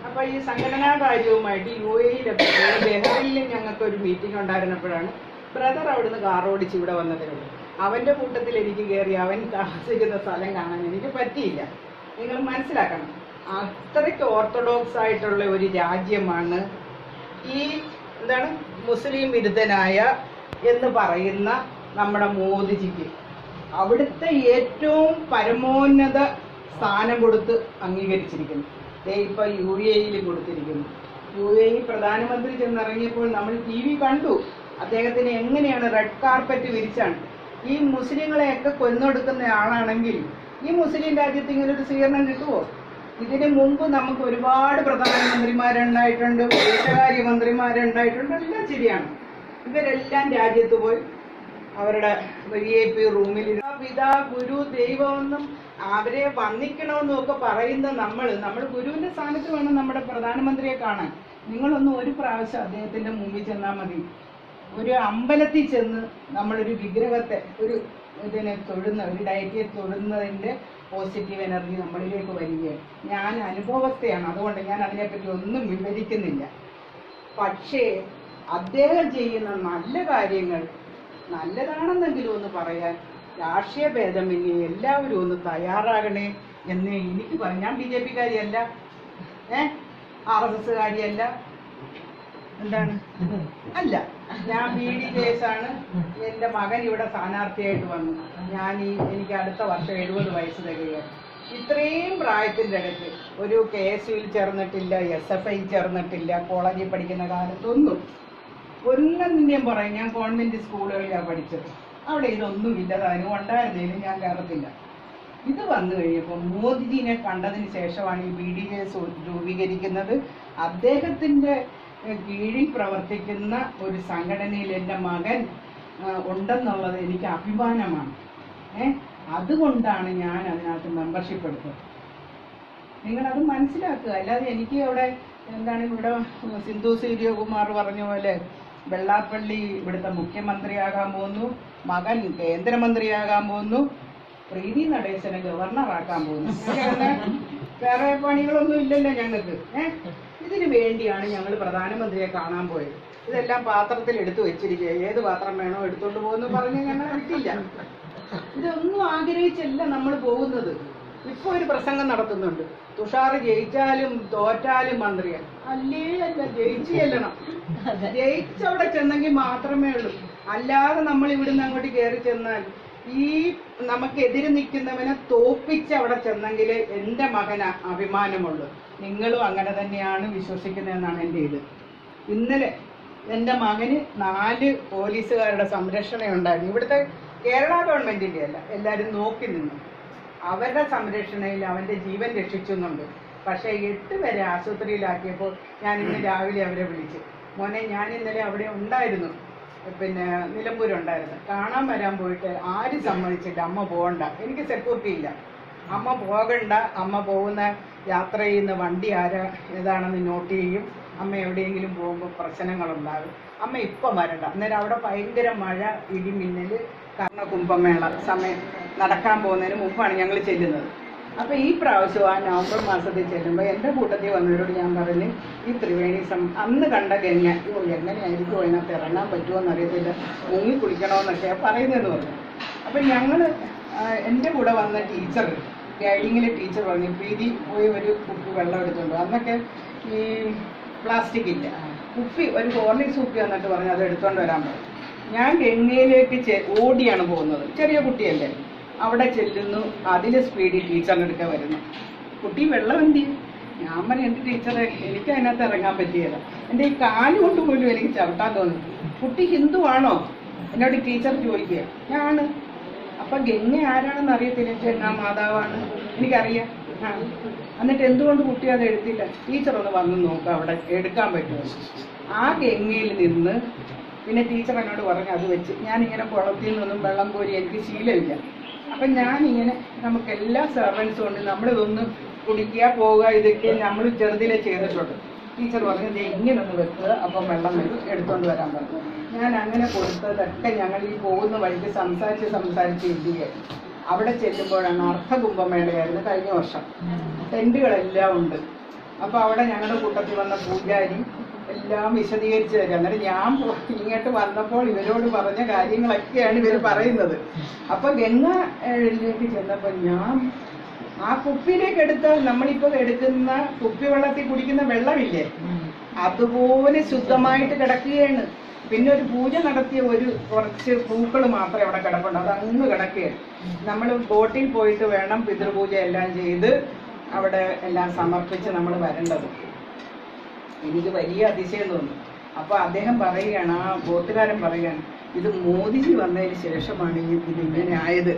അപ്പൊ ഈ സംഘടനാ കാര്യവുമായിട്ട് UAE ബഹ്റൈനിൽ ഞങ്ങൾക്കൊരു മീറ്റിംഗ് ഉണ്ടായിരുന്നപ്പോഴാണ് ബ്രദർ അവിടുന്ന് കാറോടിച്ച് ഇവിടെ വന്നതിനുള്ളൂ. അവന്റെ കൂട്ടത്തിൽ എനിക്ക് കയറി അവൻ താമസിക്കുന്ന സ്ഥലം കാണാൻ എനിക്ക് പറ്റിയില്ല. നിങ്ങൾ മനസ്സിലാക്കണം, അത്രയ്ക്ക് ഓർത്തഡോക്സ് ആയിട്ടുള്ള ഒരു രാജ്യമാണ് ഈ എന്താണ് മുസ്ലിം വിരുദ്ധനായ എന്ന് പറയുന്ന നമ്മുടെ മോദിജിക്ക്. അവിടുത്തെ ഏറ്റവും പരമോന്നത സ്ഥാനം കൊടുത്ത് അംഗീകരിച്ചിരിക്കുന്നു. ഇപ്പൊ UAE കൊടുത്തിരിക്കുന്നു. UAE പ്രധാനമന്ത്രി ചെന്നിറങ്ങിയപ്പോൾ നമ്മൾ TV കണ്ടു. അദ്ദേഹത്തിന് എങ്ങനെയാണ് റെഡ് കാർപ്പറ്റ് വിരിച്ചാണ്. ഈ മുസ്ലിങ്ങളെയൊക്കെ കൊന്നൊടുക്കുന്ന ആളാണെങ്കിൽ ഈ മുസ്ലിം രാജ്യത്ത് ഇങ്ങനെ ഒരു സ്വീകരണം കിട്ടുമോ? ഇതിനു മുമ്പ് നമുക്ക് ഒരുപാട് പ്രധാനമന്ത്രിമാരുണ്ടായിട്ടുണ്ട്, വിദേശകാര്യ മന്ത്രിമാരുണ്ടായിട്ടുണ്ട്, എല്ലാം ശരിയാണ്. ഇവരെല്ലാം രാജ്യത്ത് പോയി അവരുടെ VIP റൂമിൽ പിതാ ഗുരു ദൈവമെന്നും അവരെ വന്ദിക്കണമെന്നും ഒക്കെ പറയുന്ന നമ്മൾ ഗുരുവിന്റെ സ്ഥാനത്ത് വേണം നമ്മുടെ പ്രധാനമന്ത്രിയെ കാണാൻ. നിങ്ങളൊന്ന് ഒരു പ്രാവശ്യം അദ്ദേഹത്തിന്റെ മുമ്പിൽ ചെന്നാൽ മതി. ഒരു അമ്പലത്തിൽ ചെന്ന് നമ്മളൊരു വിഗ്രഹത്തെ ഇതിനെ തൊഴുന്ന ഒരു ഡയറ്റിയെ തൊഴുന്നതിന്റെ പോസിറ്റീവ് എനർജി നമ്മളിലേക്ക് വരികയാണ്. ഞാൻ അനുഭവസ്ഥയാണ്, അതുകൊണ്ട് ഞാൻ അതിനെപ്പറ്റി ഒന്നും വിവരിക്കുന്നില്ല. പക്ഷേ അദ്ദേഹം ചെയ്യുന്ന നല്ല കാര്യങ്ങൾ നല്ലതാണെന്നെങ്കിലും ഒന്ന് പറയാൻ രാഷ്ട്രീയ ഭേദമന്യേ എല്ലാവരും ഒന്ന് തയ്യാറാകണേ എന്ന് എനിക്ക് പറയാം. ഞാൻ BJPക്കാരിയല്ല, RSSകാരിയല്ല, എന്താണ് അല്ല, ഞാൻ BDJS ആണ്. എന്റെ മകൻ ഇവിടെ സ്ഥാനാർത്ഥിയായിട്ട് വന്നു. എനിക്ക് അടുത്ത വർഷം 70 വയസ്സ് തികയാണ്. ഇത്രയും പ്രായത്തിന്റെ ഇടയ്ക്ക് ഒരു KSUവിൽ ചേർന്നിട്ടില്ല, SFI ചേർന്നിട്ടില്ല, കോളേജിൽ പഠിക്കുന്ന കാലത്തൊന്നും. ഒന്നും പറയും, ഞാൻ ഗവൺമെന്റ് സ്കൂളുകളിലാണ് പഠിച്ചത്, അവിടെ ഇതൊന്നും ഇല്ലതാനും ഉണ്ടായിരുന്നതിലും ഞാൻ കയറത്തില്ല. ഇത് വന്നു കഴിയുമ്പോൾ മോദിജിനെ കണ്ടതിന് ശേഷമാണ് ഈ BDJS രൂപീകരിക്കുന്നത്. അദ്ദേഹത്തിന്റെ കീഴിൽ പ്രവർത്തിക്കുന്ന ഒരു സംഘടനയിൽ എൻ്റെ മകൻ ഉണ്ടെന്നുള്ളത് എനിക്ക് അഭിമാനമാണ്. അതുകൊണ്ടാണ് ഞാൻ അതിനകത്ത് മെമ്പർഷിപ്പ് എടുത്തത്. നിങ്ങളത് മനസ്സിലാക്കുക. അല്ലാതെ എനിക്ക് അവിടെ എന്താണ് ഇവിടെ സിന്ധു സൂര്യകുമാർ പറഞ്ഞ പോലെ വെള്ളാപ്പള്ളി ഇവിടുത്തെ മുഖ്യമന്ത്രിയാകാൻ പോകുന്നു, മകൻ കേന്ദ്രമന്ത്രിയാകാൻ പോകുന്നു, പ്രീതി നടേശനെ ഗവർണറാക്കാൻ പോകുന്നു. വേറെ പണികളൊന്നും ഇല്ലല്ലോ ഞങ്ങൾക്ക്. ഇതിനു വേണ്ടിയാണ് ഞങ്ങൾ പ്രധാനമന്ത്രിയെ കാണാൻ പോയത്. ഇതെല്ലാം പാത്രത്തിൽ എടുത്തു വെച്ചിരിക്കുക, ഏത് പാത്രം വേണോ എടുത്തോണ്ട് പോകുന്നു പറഞ്ഞ് ഞങ്ങൾ വിട്ടില്ല. ഇതൊന്നും ആഗ്രഹിച്ചല്ല നമ്മൾ പോകുന്നത്. ഇപ്പൊ ഒരു പ്രസംഗം നടത്തുന്നുണ്ട്, തുഷാർ ജയിച്ചാലും തോറ്റാലും മന്ത്രിയാണ്. അല്ല, ജയിച്ചു ചെല്ലണം. ജയിച്ചവിടെ ചെന്നെങ്കിൽ മാത്രമേ ഉള്ളൂ. അല്ലാതെ നമ്മൾ ഇവിടുന്ന് അങ്ങോട്ട് കയറി ചെന്നാൽ ഈ നമുക്കെതിരെ നിൽക്കുന്നവനെ തോപ്പിച്ച് അവിടെ ചെന്നെങ്കിൽ എൻ്റെ മകന് അഭിമാനമുള്ളൂ. നിങ്ങളും അങ്ങനെ തന്നെയാണ് വിശ്വസിക്കുന്നതെന്നാണ് എൻ്റെ ഇത്. ഇന്നലെ എൻ്റെ മകന് 4 പോലീസുകാരുടെ സംരക്ഷണ ഉണ്ടായിരുന്നു. ഇവിടുത്തെ കേരള ഗവൺമെന്റിന്റെ അല്ല, എല്ലാവരും നോക്കി നിന്നു. അവരുടെ സംരക്ഷണയിൽ അവന്റെ ജീവൻ രക്ഷിച്ചുന്നുണ്ട്. പക്ഷെ 8 പേരെ ആശുപത്രിയിലാക്കിയപ്പോൾ ഞാൻ ഇന്ന് രാവിലെ അവരെ വിളിച്ചു, മോനെ ഞാൻ ഇന്നലെ അവിടെ ഉണ്ടായിരുന്നു, പിന്നെ നിലമ്പൂരുണ്ടായിരുന്നു, കാണാൻ വരാൻ പോയിട്ട് ആരും സമ്മതിച്ചില്ല, അമ്മ പോകണ്ട, എനിക്ക് സെക്യൂരിറ്റി ഇല്ല, അമ്മ പോകണ്ട, അമ്മ പോകുന്ന യാത്ര ചെയ്യുന്ന വണ്ടി ഏതാണെന്ന് നോട്ട് ചെയ്യും, അമ്മ എവിടെയെങ്കിലും പോകുമ്പോൾ പ്രശ്നങ്ങളുണ്ടാകും, അമ്മ ഇപ്പം വരണ്ട. അന്നേരം അവിടെ ഭയങ്കര മഴ, ഇടിമിന്നല്, കാരണം കുംഭമേള സമയം നടക്കാൻ പോകുന്നതിന് മുമ്പാണ് ഞങ്ങൾ ചെല്ലുന്നത്. അപ്പൊ ഈ പ്രാവശ്യം ആ നവംബർ മാസത്തിൽ ചെല്ലുമ്പോൾ എൻ്റെ കൂട്ടത്തിൽ വന്നവരോട് ഞാൻ പറഞ്ഞു, ഈ ത്രിവേണി അന്ന് കണ്ട ഗംഗ എങ്ങനെയായിരിക്കും അതിനകത്ത് ഇറങ്ങാൻ പറ്റുമോ എന്നറിയത്തില്ല, മുങ്ങി കുളിക്കണമെന്നൊക്കെയാണ് പറയുന്നതെന്ന് പറഞ്ഞു. അപ്പൊ ഞങ്ങൾ എൻ്റെ കൂടെ വന്ന ടീച്ചർ ഗൈഡിങ്ങിലെ ടീച്ചർ പറഞ്ഞു പ്രീതി പോയി ഒരു കുപ്പി വെള്ളം എടുത്തുകൊണ്ട് അന്നൊക്കെ ഈ പ്ലാസ്റ്റിക് ഇല്ല കുപ്പി ഒരു ഹോർലിക്സ് കുപ്പി വന്നിട്ട് പറഞ്ഞു അത് എടുത്തുകൊണ്ട് വരാൻ പറഞ്ഞു. ഞാൻ ഗംഗയിലേക്ക് ഓടിയാണ് പോകുന്നത്, ചെറിയ കുട്ടിയല്ലേ. അവിടെ ചെല്ലുന്നു, അതിൽ സ്പീഡിൽ ടീച്ചറിൻ്റെ അടുക്ക വരുന്നു. കുട്ടി വെള്ളം എന്ത് ചെയ്യും? ഞാൻ പറഞ്ഞു എൻ്റെ ടീച്ചറെ എനിക്ക് അതിനകത്ത് ഇറങ്ങാൻ പറ്റിയല്ല, എൻ്റെ ഈ കാല് കൊണ്ട് പോലും എനിക്ക് ചവിട്ടാൻ തോന്നി. കുട്ടി ഹിന്ദു ആണോ എന്നോട് ടീച്ചർ ചോദിക്കുക. ഞാനാണ്. അപ്പം ഗംഗ ആരാണെന്ന് അറിയത്തില്ല. ഗംഗാ മാതാവാണ് എനിക്കറിയാം. എന്നിട്ട് എന്തുകൊണ്ട് കുട്ടി അത് എടുത്തില്ല? ടീച്ചർ ഒന്ന് വന്ന് നോക്കുക അവിടെ എടുക്കാൻ പറ്റുമോ. ആ ഗംഗയിൽ നിന്ന് പിന്നെ ടീച്ചർ എന്നോട് പറഞ്ഞു അത് വെച്ച് ഞാനിങ്ങനെ കുളത്തിൽ നിന്നൊന്നും വെള്ളം കോരി എനിക്ക് ശീലമില്ല. അപ്പം ഞാനിങ്ങനെ നമുക്ക് എല്ലാ സെർവൻസും ഉണ്ട്, നമ്മളിതൊന്ന് കുടിക്കുക പോവുക ഇതൊക്കെ നമ്മൾ ചെറുതിലെ ചെയ്തിട്ടുണ്ട്. ടീച്ചർ പറഞ്ഞു ഇങ്ങനെ ഒന്ന് വെക്കുക, അപ്പം വെള്ളം എടുത്തുകൊണ്ട് വരാൻ പറഞ്ഞു. ഞാൻ അങ്ങനെ കൊടുത്തതൊക്കെ ഞങ്ങൾ ഈ പോകുന്ന വഴിക്ക് സംസാരിച്ച് ഇരിക്കുകയായിരുന്നു. അവിടെ ചെല്ലുമ്പോഴാണ് അർദ്ധകുംഭമേളയായിരുന്നു കഴിഞ്ഞ വർഷം. ടെൻറ്റുകളെല്ലാം ഉണ്ട്. അപ്പോൾ അവിടെ ഞങ്ങളുടെ കൂട്ടത്തിൽ വന്ന പൂജാരി എല്ലാം വിശദീകരിച്ച് തരും. അന്നേരം ഞാൻ ഇങ്ങോട്ട് വന്നപ്പോൾ ഇവരോട് പറഞ്ഞ കാര്യങ്ങളൊക്കെയാണ് ഇവർ പറയുന്നത്. അപ്പം ഗംഗയിലേക്ക് ചെന്നപ്പോൾ ഞാൻ ആ കുപ്പിയിലേക്ക് എടുത്താൽ നമ്മളിപ്പോൾ എടുക്കുന്ന കുപ്പിവെള്ളത്തിൽ കുടിക്കുന്ന വെള്ളമില്ലേ അതുപോലെ ശുദ്ധമായിട്ട് കിടക്കുകയാണ്. പിന്നെ ഒരു പൂജ നടത്തിയ കുറച്ച് പൂക്കൾ മാത്രമേ അവിടെ കിടപ്പുണ്ട്, അത് അങ്ങ് കിടക്കുകയാണ്. നമ്മൾ ബോട്ടിൽ പോയിട്ട് വേണം പിതൃപൂജ എല്ലാം ചെയ്ത് അവിടെ എല്ലാം സമർപ്പിച്ച് നമ്മൾ വരേണ്ടത്. എനിക്ക് വലിയ അതിശയം തോന്നി. അപ്പോൾ അദ്ദേഹം പറയുകയാണ്, ആ ബോട്ടുകാരൻ പറയുകയാണ്, ഇത് മോദിജി വന്നതിന് ശേഷമാണ് ഇതിങ്ങനെ ആയത്.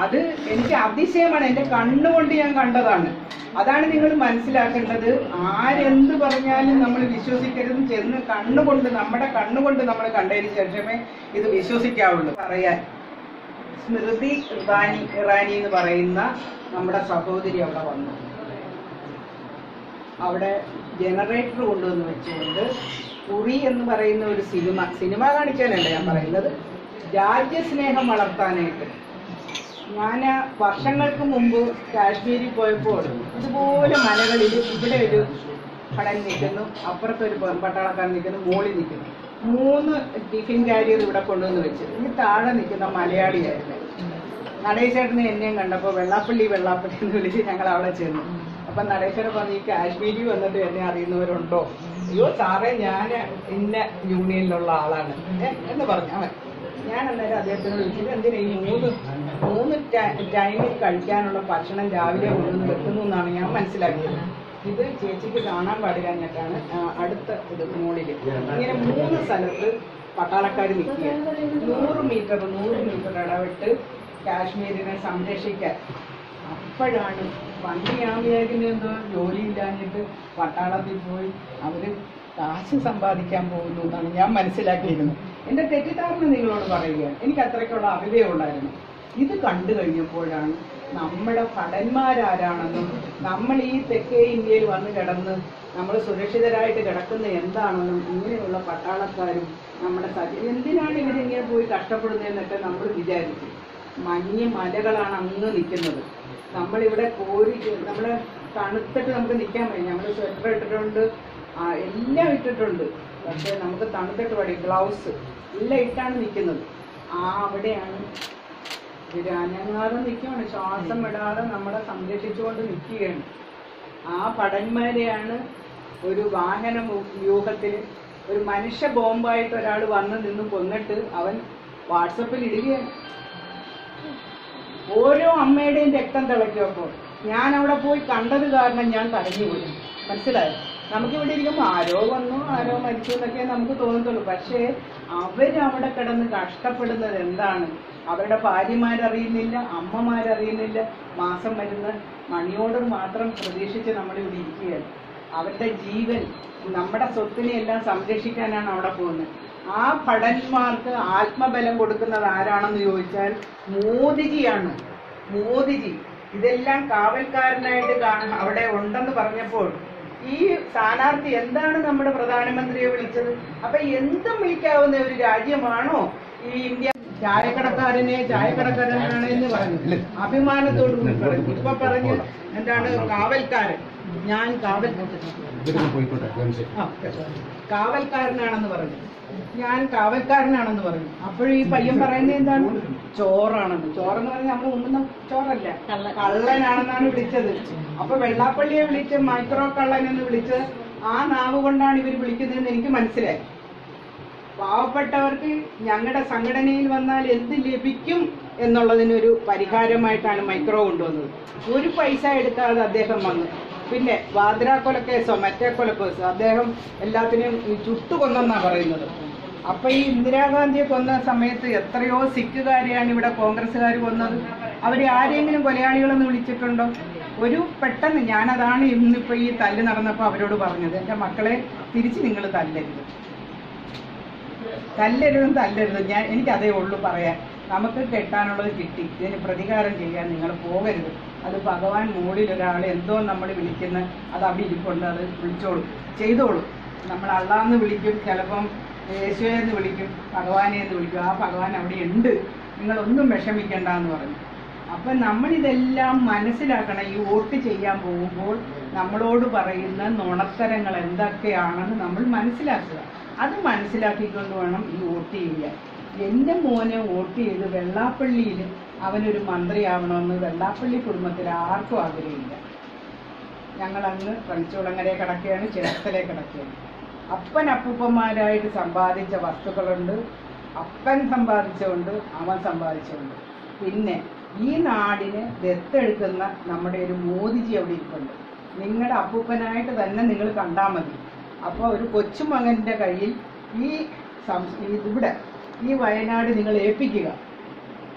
അത് എനിക്ക് അതിശയമാണ്, എൻ്റെ കണ്ണുകൊണ്ട് ഞാൻ കണ്ടതാണ്. അതാണ് നിങ്ങൾ മനസ്സിലാക്കേണ്ടത്. ആരെന്ത് പറഞ്ഞാലും നമ്മൾ വിശ്വസിക്കരുത്. ചെന്ന് നമ്മുടെ കണ്ണുകൊണ്ട് നമ്മൾ കണ്ടതിന് ശേഷമേ ഇത് വിശ്വസിക്കാവുള്ളൂ. പറയാൻ സ്മൃതി ഇറാനി എന്ന് പറയുന്ന നമ്മുടെ സഹോദരി അവിടെ വന്നു. അവിടെ ജനറേറ്റർ കൊണ്ടുവന്ന് വെച്ചുകൊണ്ട് ഉറി എന്ന് പറയുന്ന ഒരു സിനിമ കാണിക്കാനല്ല ഞാൻ പറയുന്നത്, രാജ്യസ്നേഹം വളർത്താനായിട്ട്. ഞാൻ വർഷങ്ങൾക്ക് മുമ്പ് കാശ്മീരിൽ പോയപ്പോൾ ഇതുപോലെ മലകളിൽ ഇവിടെ ഒരു കടൽ നിൽക്കുന്നു, അപ്പുറത്തൊരു പട്ടാളക്കാരൻ നിൽക്കുന്നു, മോളിൽ നിൽക്കുന്നു. 3 ടിഫിൻ കാരിയർ ഇവിടെ കൊണ്ടുവന്ന് വെച്ച് ഈ താഴെ നിൽക്കുന്ന മലയാളിയായിരുന്നു. നടേശേട്ടനെ എന്നെയും കണ്ടപ്പോൾ വെള്ളാപ്പള്ളി എന്ന് വിളിച്ച് ഞങ്ങൾ അവിടെ ചെന്നു. അപ്പം നടേശ്വരൻ പറഞ്ഞു ഈ കാശ്മീരി വന്നിട്ട് എന്നെ അറിയുന്നവരുണ്ടോ? അയ്യോ സാറേ ഞാൻ ഇന്ന യൂണിയനിലുള്ള ആളാണ് എന്ന് പറഞ്ഞു അവൻ. ഞാൻ അന്നേരം അദ്ദേഹത്തിനോട് ചോദിച്ചത് എന്തിനാ ഈ മൂന്ന് ടൈമിൽ കഴിക്കാനുള്ള ഭക്ഷണം രാവിലെ കൊണ്ടുവന്ന് വെക്കുന്നു എന്നാണ് ഞാൻ മനസ്സിലാക്കിയത്. ഇത് ചേച്ചിക്ക് കാണാൻ പാടില്ലാഞ്ഞിട്ടാണ് അടുത്ത ഇത് മോളിൽ ഇങ്ങനെ 3 സ്ഥലത്ത് പട്ടാളക്കാർ നിൽക്കുകയാണ്. 100 മീറ്റർ ഇടവിട്ട് കാശ്മീരിനെ സംരക്ഷിക്കാൻ. അപ്പോഴാണ് പണ്ട് ഞാൻ വിചാരിക്കുന്നത് എന്തോ ജോലിയില്ലാഞ്ഞിട്ട് പട്ടാളത്തിൽ പോയി അവര് കാശ് സമ്പാദിക്കാൻ പോകുന്നു എന്നാണ് ഞാൻ മനസ്സിലാക്കിയിരുന്നത്. എൻ്റെ തെറ്റിദ്ധാരണ നിങ്ങളോട് പറയുകയാണ്. എനിക്ക് അത്രയ്ക്കുള്ള അറിവേയുള്ളായിരുന്നു. ഇത് കണ്ടു കഴിഞ്ഞപ്പോഴാണ് നമ്മുടെ ഭടന്മാരാരാണെന്നും നമ്മൾ ഈ തെക്കേ ഇന്ത്യയിൽ വന്ന് കിടന്ന് നമ്മൾ സുരക്ഷിതരായിട്ട് കിടക്കുന്ന എന്താണെന്നും ഇങ്ങനെയുള്ള പട്ടാളക്കാരും നമ്മുടെ എന്തിനാണ് ഇവരിങ്ങനെ പോയി കഷ്ടപ്പെടുന്നതെന്നൊക്കെ നമ്മൾ വിചാരിച്ചു. മഞ്ഞ് മലകളാണ് അങ്ങ് നിൽക്കുന്നത്. നമ്മളിവിടെ നമ്മൾ തണുത്തിട്ട് നമുക്ക് നിൽക്കാൻ വയ്യ. നമ്മൾ സ്വെറ്റർ ഇട്ടിട്ടുണ്ട്, എല്ലാം ഇട്ടിട്ടുണ്ട്, പക്ഷെ നമുക്ക് തണുത്തിട്ട് പടി ഗ്ലൗസ് എല്ലാം ഇട്ടാണ് നിൽക്കുന്നത്. അവിടെയാണ് ഇവർ അനങ്ങാതെ നിൽക്കുകയാണ്, ശ്വാസം വിടാതെ നമ്മളെ സംരക്ഷിച്ചുകൊണ്ട് നിൽക്കുകയാണ്. ആ ഭടന്മാരെയാണ് ഒരു വാഹന വ്യൂഹത്തിൽ ഒരു മനുഷ്യ ബോംബായിട്ട് ഒരാൾ വന്ന് നിന്ന് കൊന്നിട്ട് അവൻ വാട്സപ്പിൽ ഇടുകയാണ്. ഓരോ അമ്മയുടെയും രക്തം തിളയ്ക്കുമ്പോൾ ഞാൻ അവിടെ പോയി കണ്ടത് കാരണം ഞാൻ കരഞ്ഞുപോയി. മനസ്സിലായോ? നമുക്കിവിടെ ഇരിക്കുമ്പോൾ ആരോ വന്നു ആരോ മരിച്ചു എന്നൊക്കെ നമുക്ക് തോന്നത്തുള്ളൂ. പക്ഷേ അവരവിടെ കിടന്ന് കഷ്ടപ്പെടുന്നത് എന്താണ്? അവരുടെ ഭാര്യമാരറിയുന്നില്ല, അമ്മമാരറിയുന്നില്ല. മാസം വരുന്ന മണി ഓർഡർ മാത്രം പ്രതീക്ഷിച്ച് നമ്മളിവിടെ ഇരിക്കുകയാണ്. അവരുടെ ജീവൻ, നമ്മുടെ സ്വത്തിനെ എല്ലാം സംരക്ഷിക്കാനാണ് അവിടെ പോകുന്നത്. ആ ഭടന്മാർക്ക് ആത്മബലം കൊടുക്കുന്നത് ആരാണെന്ന് ചോദിച്ചാൽ മോദിജിയാണ്. മോദിജി ഇതെല്ലാം കാവൽക്കാരനായിട്ട് അവിടെ ഉണ്ടെന്ന് പറഞ്ഞപ്പോൾ ഈ സ്ഥാനാർത്ഥി എന്താണ് നമ്മുടെ പ്രധാനമന്ത്രിയെ വിളിച്ചത്? അപ്പൊ എന്തും വിളിക്കാവുന്ന ഒരു രാജ്യമാണോ ഈ ഇന്ത്യ? ചായക്കടക്കാരനാണ് എന്ന് പറഞ്ഞു, അഭിമാനത്തോടു കൂടി പറഞ്ഞു. ഇപ്പൊ പറഞ്ഞു എന്താണ് കാവൽക്കാരൻ, ഞാൻ കാവൽക്കാരനാണെന്ന് പറഞ്ഞു. ഞാൻ കാവൽക്കാരനാണെന്ന് പറഞ്ഞു. അപ്പോഴും ഈ പയ്യൻ പറയുന്നത് എന്താണ്? ചോറാണെന്ന്. ചോറെന്ന് പറഞ്ഞാൽ നമ്മൾ മുമ്പ് ചോറല്ല, കള്ളനാണെന്നാണ് വിളിച്ചത്. അപ്പൊ വെള്ളാപ്പള്ളിയെ വിളിച്ച് മൈക്രോ കള്ളൻ എന്ന് വിളിച്ച് ആ നാവ് കൊണ്ടാണ് ഇവർ വിളിക്കുന്നതെന്ന് എനിക്ക് മനസ്സിലായി. പാവപ്പെട്ടവർക്ക് ഞങ്ങളുടെ സംഘടനയിൽ വന്നാൽ എന്ത് ലഭിക്കും എന്നുള്ളതിനൊരു പരിഹാരമായിട്ടാണ് മൈക്രോ കൊണ്ടുവന്നത്. ഒരു പൈസ എടുക്കാതെ അദ്ദേഹം വന്നു. പിന്നെ വാദ്ര കൊലക്കേസോ മറ്റേ കൊലക്കേസോ അദ്ദേഹം എല്ലാത്തിനെയും ചുട്ടുകൊന്നെന്നാണ് പറയുന്നത്. അപ്പൊ ഈ ഇന്ദിരാഗാന്ധിയെ കൊന്ന സമയത്ത് എത്രയോ സിഖുകാരെയാണ് ഇവിടെ കോൺഗ്രസ്സുകാർ കൊന്നത്. അവര് ആരെങ്കിലും കൊലയാളികളെന്ന് വിളിച്ചിട്ടുണ്ടോ? ഒരു പെട്ടെന്ന് ഞാനതാണ് ഇന്നിപ്പോ ഈ തല്ല് നടന്നപ്പോ അവരോട് പറഞ്ഞത്, എന്റെ മക്കളെ തിരിച്ച് നിങ്ങൾ തല്ലരുത്, തല്ലരുത്. എനിക്കതേ ഉള്ളൂ പറയാൻ. നമുക്ക് കെട്ടാനുള്ളത് കിട്ടി, ഇതിന് പ്രതികാരം ചെയ്യാൻ നിങ്ങൾ പോകരുത്. അത് ഭഗവാൻ മുകളിൽ ഒരാളെ എന്തോ നമ്മൾ വിളിക്കുന്ന അത് അവിടെ ഇരിക്കൊണ്ട് അത് വിളിച്ചോളൂ, ചെയ്തോളൂ. നമ്മൾ അള്ളാന്ന് വിളിക്കും, ചിലപ്പം യേശുവെ എന്ന് വിളിക്കും, ഭഗവാനെ എന്ന് വിളിക്കും. ആ ഭഗവാൻ അവിടെ ഉണ്ട്, നിങ്ങളൊന്നും വിഷമിക്കണ്ട എന്ന് പറഞ്ഞു. അപ്പം നമ്മളിതെല്ലാം മനസ്സിലാക്കണം. ഈ വോട്ട് ചെയ്യാൻ പോകുമ്പോൾ നമ്മളോട് പറയുന്ന നുണത്തരങ്ങൾ എന്തൊക്കെയാണെന്ന് നമ്മൾ മനസ്സിലാക്കുക. അത് മനസ്സിലാക്കിക്കൊണ്ട് വേണം ഈ വോട്ട് ചെയ്യാൻ. എൻ്റെ മോനെ വോട്ട് ചെയ്ത് വെള്ളാപ്പള്ളിയിൽ അവനൊരു മന്ത്രിയാവണമെന്ന് വെള്ളാപ്പള്ളി കുടുംബത്തിൽ ആർക്കും ആഗ്രഹമില്ല. ഞങ്ങളങ്ങ് പണിച്ചുളങ്ങരെ കിടക്കുകയാണ്, ചേർത്തലെ കിടക്കുകയാണ്. അപ്പൻ അപ്പൂപ്പന്മാരായിട്ട് സമ്പാദിച്ച വസ്തുക്കളുണ്ട്, അപ്പൻ സമ്പാദിച്ചുകൊണ്ട് അവൻ സമ്പാദിച്ചുകൊണ്ട്. പിന്നെ ഈ നാടിന് ദത്തെടുക്കുന്ന നമ്മുടെ ഒരു മോദിജി അവിടെ ഇരിപ്പുണ്ട്. നിങ്ങളുടെ അപ്പൂപ്പനായിട്ട് തന്നെ നിങ്ങൾ കണ്ടാൽ മതി. അപ്പോൾ ഒരു കൊച്ചുമകൻ്റെ കയ്യിൽ ഇവിടെ ഈ വയനാട് നിങ്ങൾ ഏൽപ്പിക്കുക.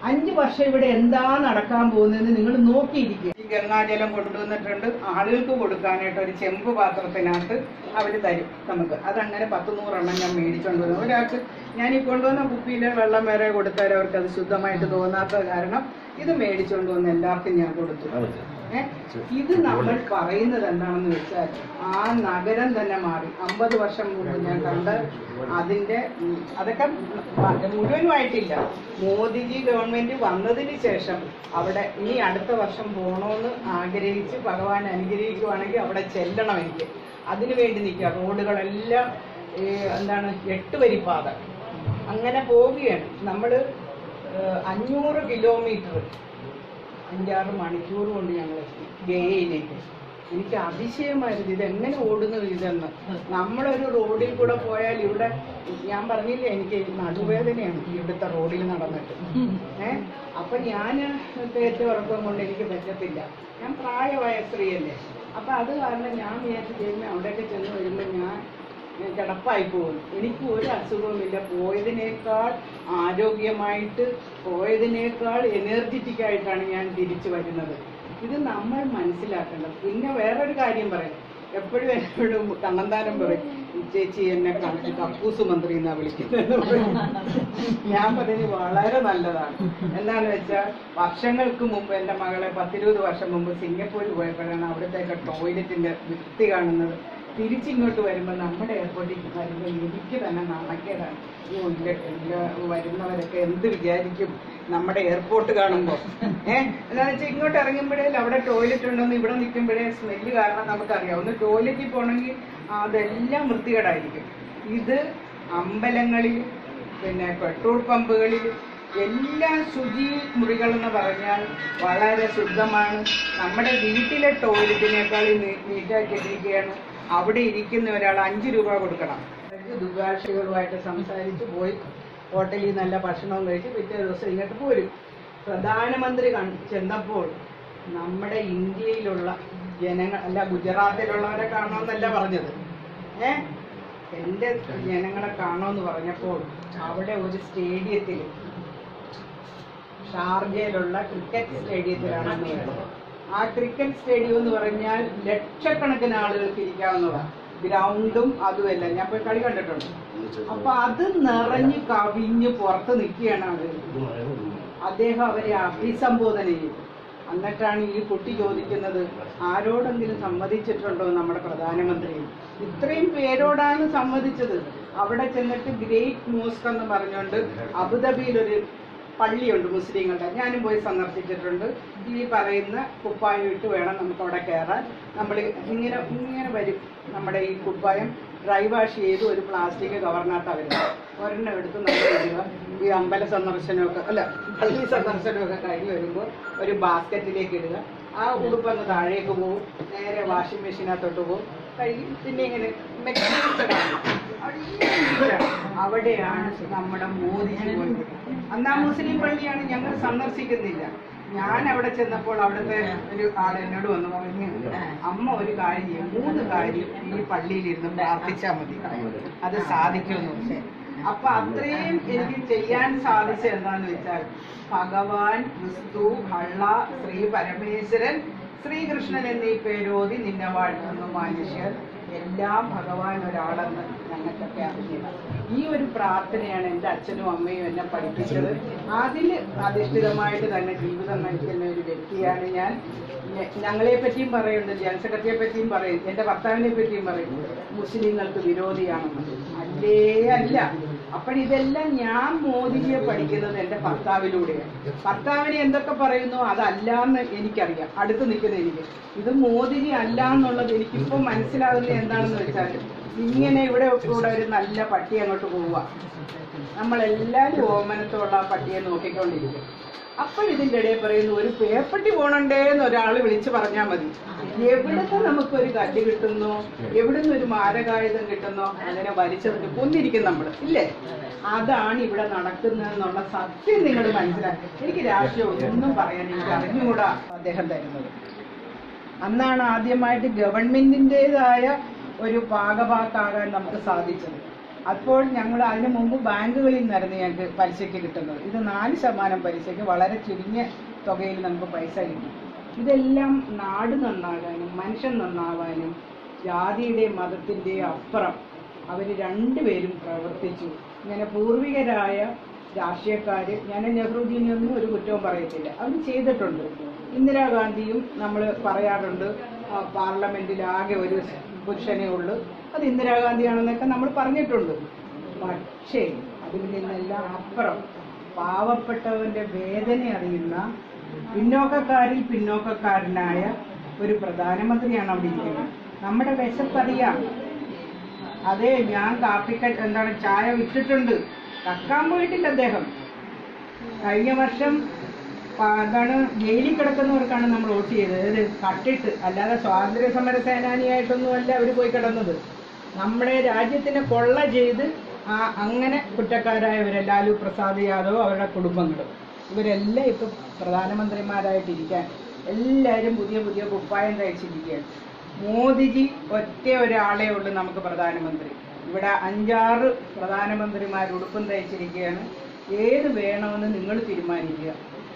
5 വർഷം ഇവിടെ എന്താ നടക്കാൻ പോകുന്നതെന്ന് നിങ്ങൾ നോക്കിയിരിക്കുക. ഈ ഗംഗാജലം കൊണ്ടുവന്നിട്ടുണ്ട്, ആളുകൾക്ക് കൊടുക്കാനായിട്ട് ഒരു ചെമ്പ് പാത്രത്തിനകത്ത് അവർ തരും നമുക്ക്. അതങ്ങനെ 10-100 ഞാൻ മേടിച്ചുകൊണ്ട് വന്നു. ഒരാൾക്ക് ഞാൻ ഈ കൊണ്ടുവന്ന കുപ്പിയിലെ വെള്ളം വരെ കൊടുത്താൽ അവർക്ക് അത് ശുദ്ധമായിട്ട് തോന്നാത്ത കാരണം ഇത് മേടിച്ചുകൊണ്ട് വന്ന് എല്ലാവർക്കും ഞാൻ കൊടുത്തു. ഇത് നമ്മൾ പറയുന്നത് എന്താണെന്ന് വെച്ചാൽ ആ നഗരം തന്നെ മാറി. 50 വർഷം മുമ്പ് ഞാൻ കണ്ട അതൊക്കെ മുഴുവനുമായിട്ടില്ല. മോദിജി ഗവൺമെന്റ് വന്നതിന് ശേഷം അവിടെ ഇനി അടുത്ത വർഷം പോകണമെന്ന് ആഗ്രഹിച്ച് ഭഗവാൻ അനുഗ്രഹിക്കുവാണെങ്കിൽ അവിടെ ചെല്ലണം എനിക്ക്. അതിനുവേണ്ടി നിൽക്കുക. റോഡുകളെല്ലാം എന്താണ് 8 വരിപ്പാത അങ്ങനെ പോവുകയാണ്. നമ്മൾ 500 കിലോമീറ്റർ 5-6 മണിക്കൂർ കൊണ്ട് ഞങ്ങൾ എത്തി ഗയയിലേക്ക്. എനിക്ക് അതിശയമായിരുന്നു ഇതെങ്ങനെ ഓടുന്നു ഇതെന്ന്. നമ്മളൊരു റോഡിൽ കൂടെ പോയാൽ ഇവിടെ ഞാൻ പറഞ്ഞില്ലേ എനിക്ക് നടുവേദനയാണ് ഇവിടുത്തെ റോഡിൽ നടന്നിട്ട്. അപ്പൊ ഞാൻ തേറ്റ ഉറക്കം കൊണ്ട് എനിക്ക് പറ്റത്തില്ല. ഞാൻ പ്രായമായ സ്ത്രീയല്ലേ. അപ്പൊ അത് കാരണം ഞാൻ വിചാരിച്ചു ചെയ്യുമ്പോൾ അവിടെയൊക്കെ ചെന്ന് വരുമ്പോൾ ഞാൻ കിടപ്പായി പോകും. എനിക്ക് ഒരു അസുഖവുമില്ല. പോയതിനേക്കാൾ ആരോഗ്യമായിട്ട് പോയതിനേക്കാൾ എനർജറ്റിക് ആയിട്ടാണ് ഞാൻ തിരിച്ചു വരുന്നത്. ഇത് നമ്മൾ മനസ്സിലാക്കേണ്ടത്. പിന്നെ വേറൊരു കാര്യം പറയാം, എപ്പോഴും എന്നോട് കണ്ണന്താനം പറയും, ചേച്ചി എന്നെ കക്കൂസ് മന്ത്രി എന്നാ വിളിക്കുന്നത്. ഞാൻ പറഞ്ഞത് വളരെ നല്ലതാണ്. എന്താണെന്ന് വെച്ചാൽ വർഷങ്ങൾക്ക് മുമ്പ് എൻ്റെ മകളെ 10-20 വർഷം മുമ്പ് സിംഗപ്പൂർ പോയപ്പോഴാണ് അവിടുത്തെ ടോയ്ലറ്റിന്റെ വൃത്തി കാണുന്നത്. തിരിച്ചിങ്ങോട്ട് വരുമ്പോൾ നമ്മുടെ എയർപോർട്ടിൽ വരുമ്പോൾ എനിക്ക് തന്നെ നാണക്കേടാണ്. വരുന്നവരൊക്കെ എന്ത് വിചാരിക്കും നമ്മുടെ എയർപോർട്ട് കാണുമ്പോൾ. എന്താണെന്ന് വെച്ചാൽ ഇങ്ങോട്ട് ഇറങ്ങുമ്പോഴേ അവിടെ ടോയ്ലറ്റ് ഉണ്ടെന്ന് ഇവിടെ നിൽക്കുമ്പോഴേ സ്മെല്ല് കാരണം നമുക്കറിയാം. ഒന്ന് ടോയ്ലറ്റിൽ പോകണമെങ്കിൽ അതെല്ലാം വൃത്തികേടായിരിക്കും. ഇത് അമ്പലങ്ങളിൽ പിന്നെ പെട്രോൾ പമ്പുകളിൽ എല്ലാ ശുചി മുറികളെന്ന് പറഞ്ഞാൽ വളരെ ശുദ്ധമാണ്. നമ്മുടെ വീട്ടിലെ ടോയ്ലറ്റിനേക്കാൾ നീറ്റാക്കിയിട്ടിരിക്കുകയാണ്. അവിടെ ഇരിക്കുന്ന ഒരാൾ 5 രൂപ കൊടുക്കണം. ദുഭാഷികളുമായിട്ട് സംസാരിച്ച് പോയി ഹോട്ടലിൽ നല്ല ഭക്ഷണവും കഴിച്ച് പിറ്റേ ദിവസം ഇങ്ങോട്ട് പോരും. പ്രധാനമന്ത്രി ചെന്നപ്പോൾ നമ്മുടെ ഇന്ത്യയിലുള്ള ജനങ്ങൾ അല്ല ഗുജറാത്തിലുള്ളവരെ കാണണമെന്നല്ല പറഞ്ഞത്. എൻ്റെ ജനങ്ങളെ കാണുമെന്ന് പറഞ്ഞപ്പോൾ അവിടെ ഒരു സ്റ്റേഡിയത്തിൽ ഷാർജയിലുള്ള ക്രിക്കറ്റ് സ്റ്റേഡിയത്തിലാണ് പറഞ്ഞത്. ആ ക്രിക്കറ്റ് സ്റ്റേഡിയം എന്ന് പറഞ്ഞാൽ ലക്ഷക്കണക്കിന് ആളുകൾക്ക് ഇരിക്കാവുന്നതാണ്. ഗ്രൗണ്ടും അതുമല്ല. ഞാൻ പോയി കളി കണ്ടിട്ടുണ്ട്. അപ്പൊ അത് നിറഞ്ഞ് കവിഞ്ഞ് പുറത്ത് നിൽക്കുകയാണ് ആളുകൾ. അദ്ദേഹം അവരെ അഭിസംബോധന ചെയ്തു. എന്നിട്ടാണ് ഈ കുട്ടി ചോദിക്കുന്നത്, ആരോടെങ്കിലും സമ്മതിച്ചിട്ടുണ്ടോ നമ്മുടെ പ്രധാനമന്ത്രി? ഇത്രയും പേരോടാണ് സമ്മതിച്ചത്. അവിടെ ചെന്നിട്ട് ഗ്രേറ്റ് മോസ്ക് എന്ന് പറഞ്ഞുകൊണ്ട് അബുദാബിയിലൊരു പള്ളിയുണ്ട് മുസ്ലിങ്ങളുടെ. ഞാനും പോയി സന്ദർശിച്ചിട്ടുണ്ട്. ഈ പറയുന്ന കുപ്പായം ഇട്ട് വേണം നമുക്ക് അവിടെ കയറാൻ. നമ്മൾ ഇങ്ങനെ വരും. നമ്മുടെ ഈ കുപ്പായം ഡ്രൈ വാഷ് ചെയ്ത് ഒരു പ്ലാസ്റ്റിക് കവറിനകത്താണ് വരുന്നത്. ഒരെണ്ണം എടുത്ത് നമ്മൾ ഇടുക. ഈ അമ്പല സന്ദർശനമൊക്കെ അല്ല പള്ളി സന്ദർശനമൊക്കെ കഴിഞ്ഞ് വരുമ്പോൾ ഒരു ബാസ്ക്കറ്റിലേക്ക് ഇടുക. ആ ഉടുപ്പങ്ങ് താഴേക്ക് പോകും, നേരെ വാഷിംഗ് മെഷീനകത്തോട്ട് പോകും, കഴുകി പിന്നെ ഇങ്ങനെ അവിടെയാണ് നമ്മുടെ മോദിജി കൊണ്ട്. അന്നാ മുസ്ലിം പള്ളിയാണ്, ഞങ്ങൾ സന്ദർശിക്കുന്നില്ല. ഞാൻ അവിടെ ചെന്നപ്പോൾ അവിടുത്തെ ഒരു ആൾ എന്നോട് വന്ന് പറഞ്ഞു, അമ്മ ഒരു കാര്യം ചെയ്യും, 3 കാര്യം ഈ പള്ളിയിലിരുന്ന് പ്രാർത്ഥിച്ചാൽ മതി, അത് സാധിക്കുമെന്ന്. അപ്പൊ അത്രയും എനിക്ക് ചെയ്യാൻ സാധിച്ച എന്താന്ന് വെച്ചാൽ, ഭഗവാൻ, ക്രിസ്തു, ഭള്ള, ശ്രീ പരമേശ്വരൻ, ശ്രീകൃഷ്ണൻ എന്നീ പേരോതി നിന്നെ വാഴ്ത്തുന്നു മനുഷ്യർ, എല്ലാം ഭഗവാൻ ഒരാളെന്ന് ഞങ്ങൾക്കൊക്കെ അറിയില്ല. ഈ ഒരു പ്രാർത്ഥനയാണ് എൻ്റെ അച്ഛനും അമ്മയും എന്നെ പഠിപ്പിച്ചത്. അതിൽ അധിഷ്ഠിതമായിട്ട് തന്നെ ജീവിതം നയിക്കുന്ന ഒരു വ്യക്തിയാണ് ഞാൻ. ഞങ്ങളെ പറ്റിയും പറയുന്നുണ്ട്, ജനറൽ സെക്രട്ടറിയെ പറ്റിയും പറയും, എൻ്റെ ഭർത്താവിനെ പറ്റിയും പറയും മുസ്ലിങ്ങൾക്ക് വിരോധിയാണെന്ന്. അല്ലേ അല്ല. അപ്പോഴിതെല്ലാം ഞാൻ മോദിജിയെ പഠിക്കുന്നത് എൻ്റെ ഭർത്താവിലൂടെയാണ്. ഭർത്താവിനെ എന്തൊക്കെ പറയുന്നു അതല്ലാന്ന് എനിക്കറിയാം, അടുത്ത് നിൽക്കുന്ന എനിക്ക്. ഇത് മോദിജി അല്ല എന്നുള്ളത് എനിക്കിപ്പോൾ മനസ്സിലാകുന്നത് എന്താണെന്ന് വെച്ചാൽ, ഇങ്ങനെ ഇവിടെ കൂടെ ഒരു നല്ല പട്ടി അങ്ങോട്ട് പോവുക, നമ്മളെല്ലാവരും ഓമനത്തോളം ആ പട്ടിയെ നോക്കിക്കൊണ്ടിരിക്കും. അപ്പോൾ ഇതിൻ്റെ ഇടയിൽ പറയുന്നു, ഒരു പേപ്പട്ടി പോണണ്ടേന്ന് ഒരാൾ വിളിച്ച് പറഞ്ഞാൽ മതി, എവിടുന്ന് നമുക്കൊരു കല്ല് കിട്ടുന്നോ, എവിടുന്ന് ഒരു മാരകായുധം കിട്ടുന്നോ അങ്ങനെ വലിച്ചെറിഞ്ഞ് കൊന്നിരിക്കും നമ്മൾ, ഇല്ലേ? അതാണ് ഇവിടെ നടക്കുന്നതെന്നുള്ള സത്യം നിങ്ങൾ മനസ്സിലാക്കി. എനിക്ക് രാഷ്ട്രീയം ഒന്നും പറയാൻ എനിക്ക് അറിഞ്ഞുകൂടാ അദ്ദേഹം തരുന്നത്. അന്നാണ് ആദ്യമായിട്ട് ഗവൺമെന്റിൻ്റെതായ ഒരു ഭാഗഭാക്കാകാൻ നമുക്ക് സാധിച്ചത്. അപ്പോൾ ഞങ്ങൾ അതിനു മുമ്പ് ബാങ്കുകളിൽ നിന്നായിരുന്നു ഞങ്ങൾക്ക് പലിശയ്ക്ക് കിട്ടുന്നത്. ഇത് 4% പലിശയ്ക്ക് വളരെ ചുരുങ്ങിയ തുകയിൽ നമുക്ക് പൈസ കിട്ടും. ഇതെല്ലാം നാട് നന്നാകാനും മനുഷ്യൻ നന്നാവാനും ജാതിയുടെയും മതത്തിൻ്റെയും അപ്പുറം അവർ രണ്ടുപേരും പ്രവർത്തിച്ചു. ഇങ്ങനെ പൂർവികരായ രാഷ്ട്രീയക്കാർ, ഞാൻ നെഹ്റുജീനെയൊന്നും ഒരു കുറ്റവും പറയത്തില്ല, അവർ ചെയ്തിട്ടുണ്ട്. ഇന്ദിരാഗാന്ധിയും നമ്മൾ പറയാറുണ്ട് പാർലമെന്റിൽ ആകെ ഒരു പുരുഷനേ ഉള്ളൂ, അത് ഇന്ദിരാഗാന്ധിയാണെന്നൊക്കെ നമ്മൾ പറഞ്ഞിട്ടുണ്ട്. പക്ഷേ അതിൽ നിന്നെല്ലാം അപ്പുറം പാവപ്പെട്ടവന്റെ വേദന അറിയുന്ന പിന്നോക്കക്കാരിൽ പിന്നോക്കക്കാരനായ ഒരു പ്രധാനമന്ത്രിയാണ് അവിടെ ഇരിക്കുന്നത്. നമ്മുടെ വിശപ്പറിയാം. അതെ, ഞാൻ ചായ വിറ്റിട്ടുണ്ട്, കക്കാൻ പോയിട്ടില്ല അദ്ദേഹം. കഴിഞ്ഞ വർഷം ജയിലിൽ കിടക്കുന്നവർക്കാണ് നമ്മൾ വോട്ട് ചെയ്തത്, കട്ടിട്ട്, അല്ലാതെ സ്വാതന്ത്ര്യ സമര സേനാനിയായിട്ടൊന്നുമല്ല അവർ പോയി കിടന്നത്. നമ്മുടെ രാജ്യത്തിനെ കൊള്ള ചെയ്ത് അങ്ങനെ കുറ്റക്കാരായവരെ, ലാലു പ്രസാദ് യാദവ് അവരുടെ കുടുംബങ്ങളും, ഇവരെല്ലാം ഇപ്പം പ്രധാനമന്ത്രിമാരായിട്ടിരിക്കാൻ എല്ലാവരും പുതിയ പുതിയ കുപ്പായം തയ്ച്ചിരിക്കുകയാണ്. മോദിജി ഒറ്റ ഒരാളേ ഉള്ളൂ നമുക്ക് പ്രധാനമന്ത്രി. ഇവിടെ 5-6 പ്രധാനമന്ത്രിമാർ ഉടുപ്പും തയ്ച്ചിരിക്കുകയാണ്. ഏത് വേണമെന്ന് നിങ്ങൾ തീരുമാനിക്കുക.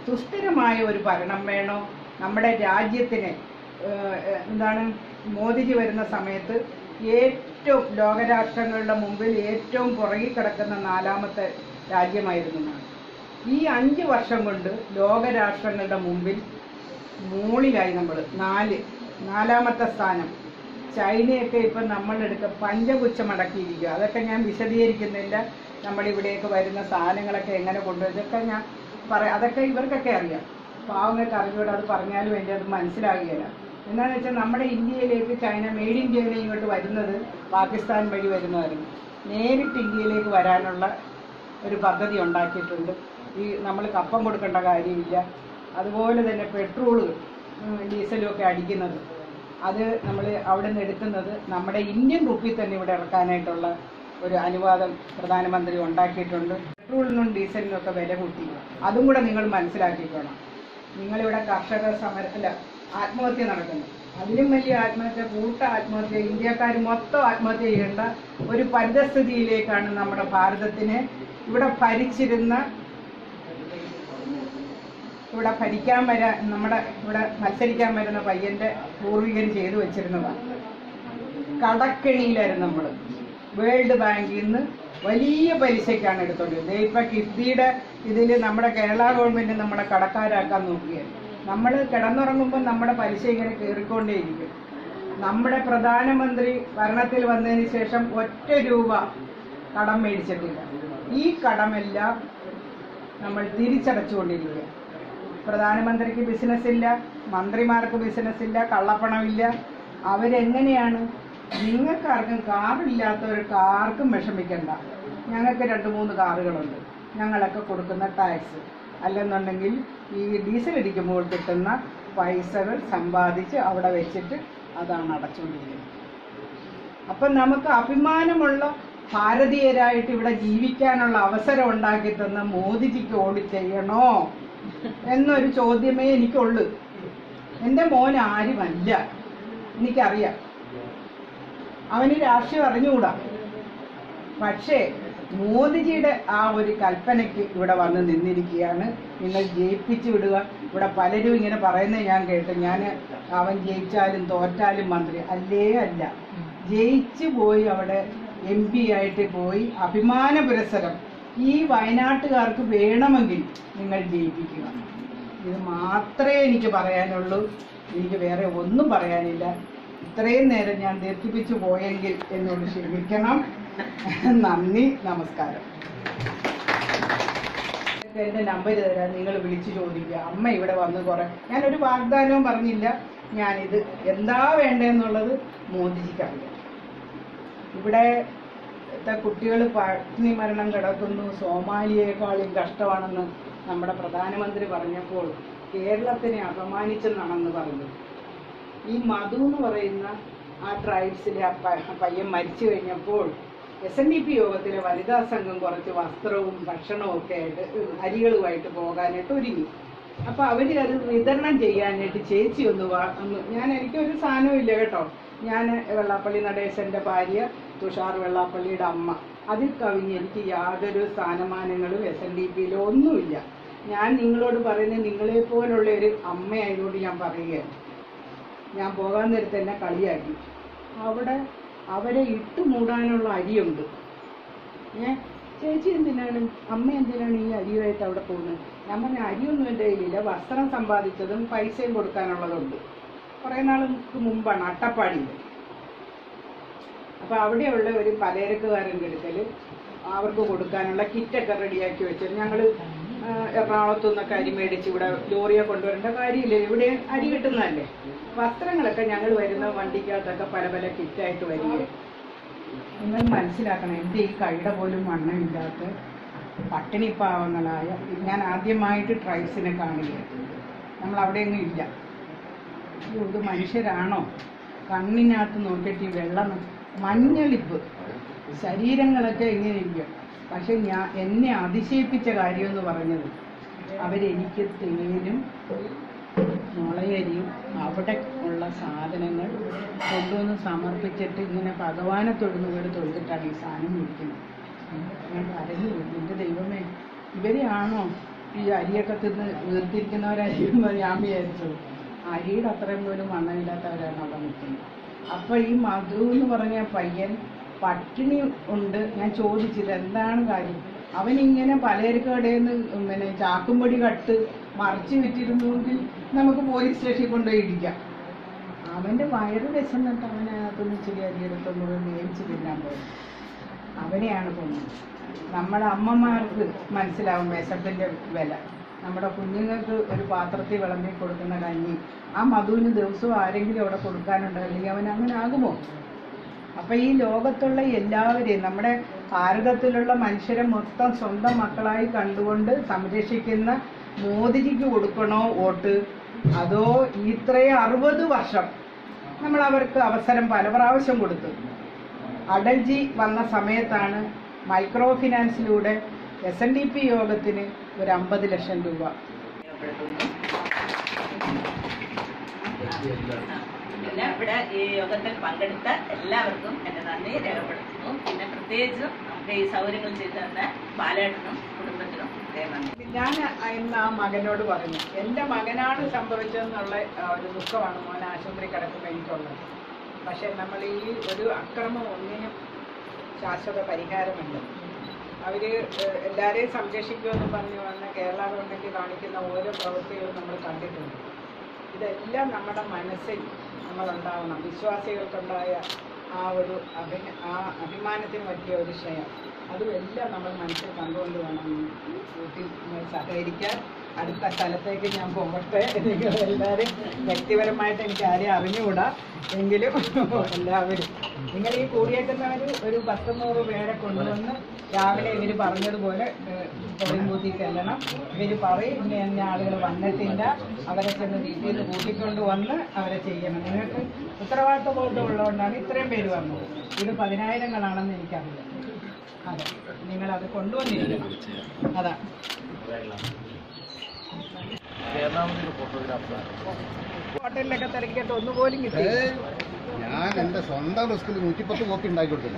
സുസ്ഥിരമായ ഒരു ഭരണം വേണോ നമ്മുടെ രാജ്യത്തിന്? മോദിജി വരുന്ന സമയത്ത് ഏറ്റവും ലോകരാഷ്ട്രങ്ങളുടെ മുമ്പിൽ ഏറ്റവും പുറകിൽ കിടക്കുന്ന 4ാമത്തെ രാജ്യമായിരുന്നു. ഈ 5 വർഷം കൊണ്ട് ലോകരാഷ്ട്രങ്ങളുടെ മുമ്പിൽ മുകളിലായി നമ്മൾ 4ാമത്തെ സ്ഥാനം. ചൈനയൊക്കെ ഇപ്പം നമ്മളെടുത്ത് പഞ്ചപുച്ഛമടക്കിയിരിക്കുക. അതൊക്കെ ഞാൻ വിശദീകരിക്കുന്നില്ല. നമ്മളിവിടേക്ക് വരുന്ന സാധനങ്ങളൊക്കെ എങ്ങനെ കൊണ്ടുവരും ഇതൊക്കെ ഞാൻ അതൊക്കെ ഇവർക്കൊക്കെ അറിയാം. പാവങ്ങൾക്ക് അറിഞ്ഞൂടെ, അത് പറഞ്ഞാലും എൻ്റെ അത് മനസ്സിലാകുകയില്ല. എന്താണെന്ന് വെച്ചാൽ നമ്മുടെ ഇന്ത്യയിലേക്ക് ചൈന മെയ്ഡ് ഇന്ത്യയിൽ ഇങ്ങോട്ട് വരുന്നത് പാകിസ്ഥാൻ വഴി വരുന്നതായിരുന്നു. നേരിട്ട് ഇന്ത്യയിലേക്ക് വരാനുള്ള ഒരു പദ്ധതി ഉണ്ടാക്കിയിട്ടുണ്ട്. ഈ നമ്മൾ കപ്പം കൊടുക്കേണ്ട കാര്യമില്ല. അതുപോലെ തന്നെ പെട്രോള് ഡീസലും ഒക്കെ അടിക്കുന്നത് അത് നമ്മൾ അവിടെ നിന്ന് എടുക്കുന്നത് നമ്മുടെ ഇന്ത്യൻ റുപ്പിയിൽ തന്നെ ഇവിടെ ഇറക്കാനായിട്ടുള്ള ഒരു അനുവാദം പ്രധാനമന്ത്രി ഉണ്ടാക്കിയിട്ടുണ്ട്. പെട്രോളിനും ഡീസലിനും ഒക്കെ വില കൂട്ടി. അതും കൂടെ നിങ്ങൾ മനസ്സിലാക്കിക്കണം. നിങ്ങളിവിടെ കർഷക ആത്മഹത്യ നടക്കുന്നു. അതിലും വലിയ ആത്മഹത്യ, ആത്മഹത്യ, ഇന്ത്യക്കാർ മൊത്തം ആത്മഹത്യ ചെയ്യേണ്ട ഒരു പരിതസ്ഥിതിയിലേക്കാണ് നമ്മുടെ ഭാരതത്തിനെ ഇവിടെ ഭരിച്ചിരുന്ന ഇവിടെ മത്സരിക്കാൻ വരുന്ന പയ്യന്റെ പൂർവികൻ ചെയ്തു വെച്ചിരുന്നതാണ്. കടക്കെണിയിലായിരുന്നു നമ്മൾ. വേൾഡ് ബാങ്കിൽ നിന്ന് വലിയ പലിശയ്ക്കാണ് എടുത്തോണ്ടിരുന്നത്. ഇപ്പൊ കിഫ്ബിയുടെ ഇതിൽ നമ്മുടെ കേരള ഗവൺമെന്റ് നമ്മളെ കടക്കാരാക്കാൻ നോക്കുകയാണ്. നമ്മൾ കിടന്നുറങ്ങുമ്പോൾ നമ്മുടെ പലിശ ഇങ്ങനെ കയറിക്കൊണ്ടേയിരിക്കും. നമ്മുടെ പ്രധാനമന്ത്രി ഭരണത്തിൽ വന്നതിന് ശേഷം 1 രൂപ കടം മേടിച്ചിട്ടില്ല. ഈ കടമെല്ലാം നമ്മൾ തിരിച്ചടച്ചുകൊണ്ടിരിക്കുക. പ്രധാനമന്ത്രിക്ക് ബിസിനസ് ഇല്ല, മന്ത്രിമാർക്ക് ബിസിനസ് ഇല്ല, കള്ളപ്പണമില്ല. അവരെങ്ങനെയാണ് നിങ്ങൾക്കാർക്കും കാറില്ലാത്തവർക്ക് ആർക്കും വിഷമിക്കണ്ട. ഞങ്ങൾക്ക് 2-3 കാറുകളുണ്ട്. ഞങ്ങളൊക്കെ കൊടുക്കുന്ന ടാക്സ് അല്ലെന്നുണ്ടെങ്കിൽ ഈ ഡീസൽ അടിക്കുമ്പോൾ കിട്ടുന്ന പൈസകൾ സമ്പാദിച്ച് അവിടെ വെച്ചിട്ട് അതാണ് അടച്ചുകൊണ്ടിരിക്കുന്നത്. അപ്പം നമുക്ക് അഭിമാനമുള്ള ഭാരതീയരായിട്ട് ഇവിടെ ജീവിക്കാനുള്ള അവസരം ഉണ്ടാക്കി തന്ന മോദിജിക്ക് വോട്ട് ചെയ്യണോ എന്നൊരു ചോദ്യമേ എനിക്കുള്ളൂ. എൻ്റെ മോൻ ആരുമല്ല, എനിക്കറിയാം. അവന് രാഷ്ട്രീയം അറിഞ്ഞുകൂടാ. പക്ഷേ മോദിജിയുടെ ആ ഒരു കൽപ്പനയ്ക്ക് ഇവിടെ വന്ന് നിന്നിരിക്കുകയാണ്. നിങ്ങൾ ജയിപ്പിച്ചു വിടുക. ഇവിടെ പലരും ഇങ്ങനെ പറയുന്നത് ഞാൻ കേട്ടു, അവൻ ജയിച്ചാലും തോറ്റാലും മന്ത്രി അല്ലേ? അല്ല, ജയിച്ചു പോയി അവിടെ MP ആയിട്ട് പോയി അഭിമാന പുരസ്സരം ഈ വയനാട്ടുകാർക്ക് വേണമെങ്കിൽ നിങ്ങൾ ജയിപ്പിക്കുക. ഇത് മാത്രമേ എനിക്ക് പറയാനുള്ളൂ. എനിക്ക് വേറെ ഒന്നും പറയാനില്ല. ഇത്രയും നേരം ഞാൻ ദീർഘിപ്പിച്ചു പോയെങ്കിൽ എന്നോട് ക്ഷമിക്കണം. നന്ദി, നമസ്കാരം. എൻ്റെ നമ്പർ തരാം, നിങ്ങൾ വിളിച്ചു ചോദിക്കുക. അമ്മ ഇവിടെ വന്ന് ഞാനൊരു വാഗ്ദാനവും പറഞ്ഞില്ല. ഞാനിത് എന്താ വേണ്ടതെന്നുള്ളത് മോദിജിക്ക് അറിയാം. ഇവിടെ കുട്ടികൾ പട്ടിണി മരണം കിടക്കുന്നു, സോമാലിയേക്കാളും കഷ്ടമാണെന്ന് നമ്മുടെ പ്രധാനമന്ത്രി പറഞ്ഞപ്പോൾ കേരളത്തിനെ അപമാനിച്ചെന്നാണെന്ന് പറഞ്ഞു. ഈ മധു എന്ന് പറയുന്ന ആ ട്രൈബ്സിലെ പയ്യൻ മരിച്ചു കഴിഞ്ഞപ്പോൾ SNDP യോഗത്തിലെ വനിതാ സംഘം കുറച്ച് വസ്ത്രവും ഭക്ഷണവും ഒക്കെ ആയിട്ട് അരികളുമായിട്ട് പോകാനായിട്ട് ഒരുങ്ങി. അപ്പോൾ അവർ അത് വിതരണം ചെയ്യാനായിട്ട് ചേച്ചി എനിക്കൊരു സാധനവും ഇല്ല കേട്ടോ. ഞാൻ വെള്ളാപ്പള്ളി നടേശൻ്റെ ഭാര്യ തുഷാർ വെള്ളാപ്പള്ളിയുടെ അമ്മ. അതിൽ കവിഞ്ഞ് എനിക്ക് യാതൊരു സ്ഥാനമാനങ്ങളും SNDPയിലോ ഒന്നുമില്ല. ഞാൻ നിങ്ങളോട് പറയുന്നത് നിങ്ങളെപ്പോലുള്ള ഒരു അമ്മയായതുകൊണ്ട് ഞാൻ പറയുകയാണ്. ഞാൻ പോകാൻ നേരത്തെ എന്നെ കളിയാക്കി. അവിടെ അവരെ ഇട്ട് മൂടാനുള്ള അരിയുണ്ട്. ചേച്ചി എന്തിനാണ്, അമ്മ എന്തിനാണ് ഈ അരിയുമായിട്ട് അവിടെ പോകുന്നത്? ഞാൻ പറഞ്ഞ അരിയൊന്നും എൻ്റെ കയ്യിലില്ല, വസ്ത്രം സമ്പാദിച്ചതും പൈസയും കൊടുക്കാനുള്ളതുണ്ട്. കുറേ നാൾക്ക് മുമ്പാണ് അട്ടപ്പാടിയിൽ. അപ്പോൾ അവിടെയുള്ള ഒരു പലചരക്കുകാരൻ്റെ അടുക്കൽ അവർക്ക് കൊടുക്കാനുള്ള കിറ്റൊക്കെ റെഡിയാക്കി വെച്ചത്. ഞങ്ങൾ എറണാകുളത്തു നിന്നൊക്കെ അരി മേടിച്ച് ഇവിടെ ലോറിയെ കൊണ്ടുവരേണ്ട കാര്യമില്ല, ഇവിടെ അരി കിട്ടുന്നതല്ലേ. വസ്ത്രങ്ങളൊക്കെ ഞങ്ങൾ വരുന്ന വണ്ടിക്കകത്തൊക്കെ പല പല കിറ്റായിട്ട് വരികയാണ്. നിങ്ങൾ മനസ്സിലാക്കണം, എൻ്റെ ഈ കൈയുടെ പോലും വണ്ണമില്ലാത്ത പട്ടിണിപ്പാവങ്ങളായ ഞാൻ ആദ്യമായിട്ട് ട്രൈബ്സിനെ കാണുകയാണ്. നമ്മൾ അവിടെയൊന്നും ഇല്ല. ഇത് മനുഷ്യരാണോ? കണ്ണിനകത്ത് നോക്കിയിട്ട് ഈ വെള്ളം മഞ്ഞളിപ്പ്, ശരീരങ്ങളൊക്കെ ഇങ്ങനെ ഇരിക്കും. പക്ഷെ എന്നെ അതിശയിപ്പിച്ച കാര്യമെന്ന് പറഞ്ഞത് അവരെനിക്ക് തേനും മുളയരിയും അവിടെ ഉള്ള സാധനങ്ങൾ കൊണ്ടുവന്ന് സമർപ്പിച്ചിട്ട് ഇങ്ങനെ ഭഗവാനെ തൊഴുതിട്ടാണ് ഈ സാധനം മേടിക്കുന്നത്. ഞാൻ പറഞ്ഞു, എൻ്റെ ദൈവമേ, ഇവരെയാണോ ഈ അരിയൊക്കെ തിന്ന് വീർത്തിരിക്കുന്നവരായിരിക്കുമ്പോൾ ഞാൻ വിചാരിച്ചത്. അരിയുടെ അത്രയും പോലും മണ്ണമില്ലാത്തവരാണ് അവിടെ നിൽക്കുന്നത്. അപ്പോൾ ഈ മധു എന്ന് പറഞ്ഞ പയ്യൻ പട്ടിണി ഉണ്ട്. ഞാൻ ചോദിച്ചത് എന്താണ് കാര്യം. അവനിങ്ങനെ പലചരക്ക് കടയിൽ നിന്ന് ചാക്കുംപൊടി കട്ട് മറിച്ച് വിറ്റിരുന്നുവെങ്കിൽ നമുക്ക് പോലീസ് സ്റ്റേഷനിൽ കൊണ്ടുപോയി ഇടിക്കാം. അവൻ്റെ വയറ് വിശന്നിട്ട് അവനകത്തൊന്ന് ഇച്ചിരി അരിയെടുത്തൊന്ന് മേടിച്ച് തിന്നാൻ പോയത്. അവനെയാണ് കൊന്നത്. നമ്മുടെ അമ്മമാർക്ക് മനസ്സിലാവും വിശപ്പിൻ്റെ വില. നമ്മുടെ കുഞ്ഞുങ്ങൾക്ക് ഒരു പാത്രത്തിൽ വിളമ്പി കൊടുക്കുന്ന കഞ്ഞി ആ മധുവിന് ദിവസവും ആരെങ്കിലും അവിടെ കൊടുക്കാനുണ്ടായില്ലെങ്കിൽ അവൻ അങ്ങനെ ആകുമോ? അപ്പം ഈ ലോകത്തുള്ള എല്ലാവരെയും, നമ്മുടെ ഭാരതത്തിലുള്ള മനുഷ്യരെ മൊത്തം സ്വന്തം മക്കളായി കണ്ടുകൊണ്ട് സംരക്ഷിക്കുന്ന മോദിജിക്ക് കൊടുക്കണോ വോട്ട്? അതോ ഇത്രയും 60 വർഷം നമ്മൾ അവർക്ക് അവസരം പല പ്രാവശ്യം കൊടുത്തു. അടൽജി വന്ന സമയത്താണ് മൈക്രോ ഫിനാൻസിലൂടെ SNDP യോഗത്തിന് ഒരു 50 ലക്ഷം രൂപ. പിന്നെ ഇവിടെ ഈ യോഗത്തിൽ പങ്കെടുത്ത എല്ലാവർക്കും എൻ്റെ നന്ദി രേഖപ്പെടുത്തുന്നു. പിന്നെ പ്രത്യേകിച്ചും നമുക്ക് ഈ സൗകര്യങ്ങൾ ചെയ്തു തന്ന ബാലേട്ടനും കുടുംബത്തിനും നന്ദി. ഞാൻ ഇന്ന് ആ മകനോട് പറഞ്ഞു, എൻ്റെ മകനാണ് സംഭവിച്ചതെന്നുള്ള ഒരു ദുഃഖമാണ് മോൻ ആശുപത്രി കിടക്കുമ്പോൾ എനിക്കുള്ളത്. പക്ഷെ നമ്മൾ ഈ ഒരു അക്രമം ഒന്നിനും ശാശ്വത പരിഹാരമല്ല. അവർ എല്ലാവരെയും സംരക്ഷിക്കുമെന്ന് പറഞ്ഞു വന്ന കേരള ഗവൺമെൻറ് കാണിക്കുന്ന ഓരോ പ്രവൃത്തികളും നമ്മൾ കണ്ടിട്ടുണ്ട്. ഇതെല്ലാം നമ്മുടെ മനസ്സിൽ നമ്മളുണ്ടാവണം. വിശ്വാസികൾക്കുണ്ടായ ആ ഒരു അഭിമാനത്തിന് പറ്റിയ ഒരു ക്ഷയം അതും എല്ലാം നമ്മൾ മനസ്സിൽ കണ്ടുകൊണ്ട് വേണം കൂട്ടി സഹകരിക്കാൻ. അടുത്ത സ്ഥലത്തേക്ക് ഞാൻ പോകട്ടെ. നിങ്ങൾ എല്ലാവരും വ്യക്തിപരമായിട്ട് എനിക്ക് ആരെയും അറിഞ്ഞുകൂടാ, എങ്കിലും എല്ലാവരും നിങ്ങൾ ഈ കൂടിയേക്കുന്നവർ ഒരു 10-100 പേരെ കൊണ്ടുവന്ന് രാവിലെ ഇവർ പറഞ്ഞതുപോലെ പോളിംഗ് ബൂത്തിൽ ചെല്ലണം. ഇവർ പറയും ഇന്ന ആളുകൾ വന്നിട്ടില്ല, അവരെ ചെന്ന് വീട്ടിൽ നിന്ന് കൂട്ടിക്കൊണ്ട് വന്ന് അവരെ ചെയ്യണം. നിങ്ങൾക്ക് ഉത്തരവാദിത്വ ബോധം ഉള്ളതുകൊണ്ടാണ് ഇത്രയും പേര് വന്നത്. ഇത് 10,000-ങ്ങളാണെന്ന് എനിക്കറിയാം. അതെ, നിങ്ങളത് കൊണ്ടുവന്നിരിക്കണം. അതാ ഹോട്ടലിലൊക്കെ തിരക്കിയിട്ട് ഒന്നുപോലും കിട്ടി. ഞാൻ എന്റെ സ്വന്തം റിസ്കിൽ 110 കോപ്പി ഉണ്ടാക്കി കൊടുത്തില്ല.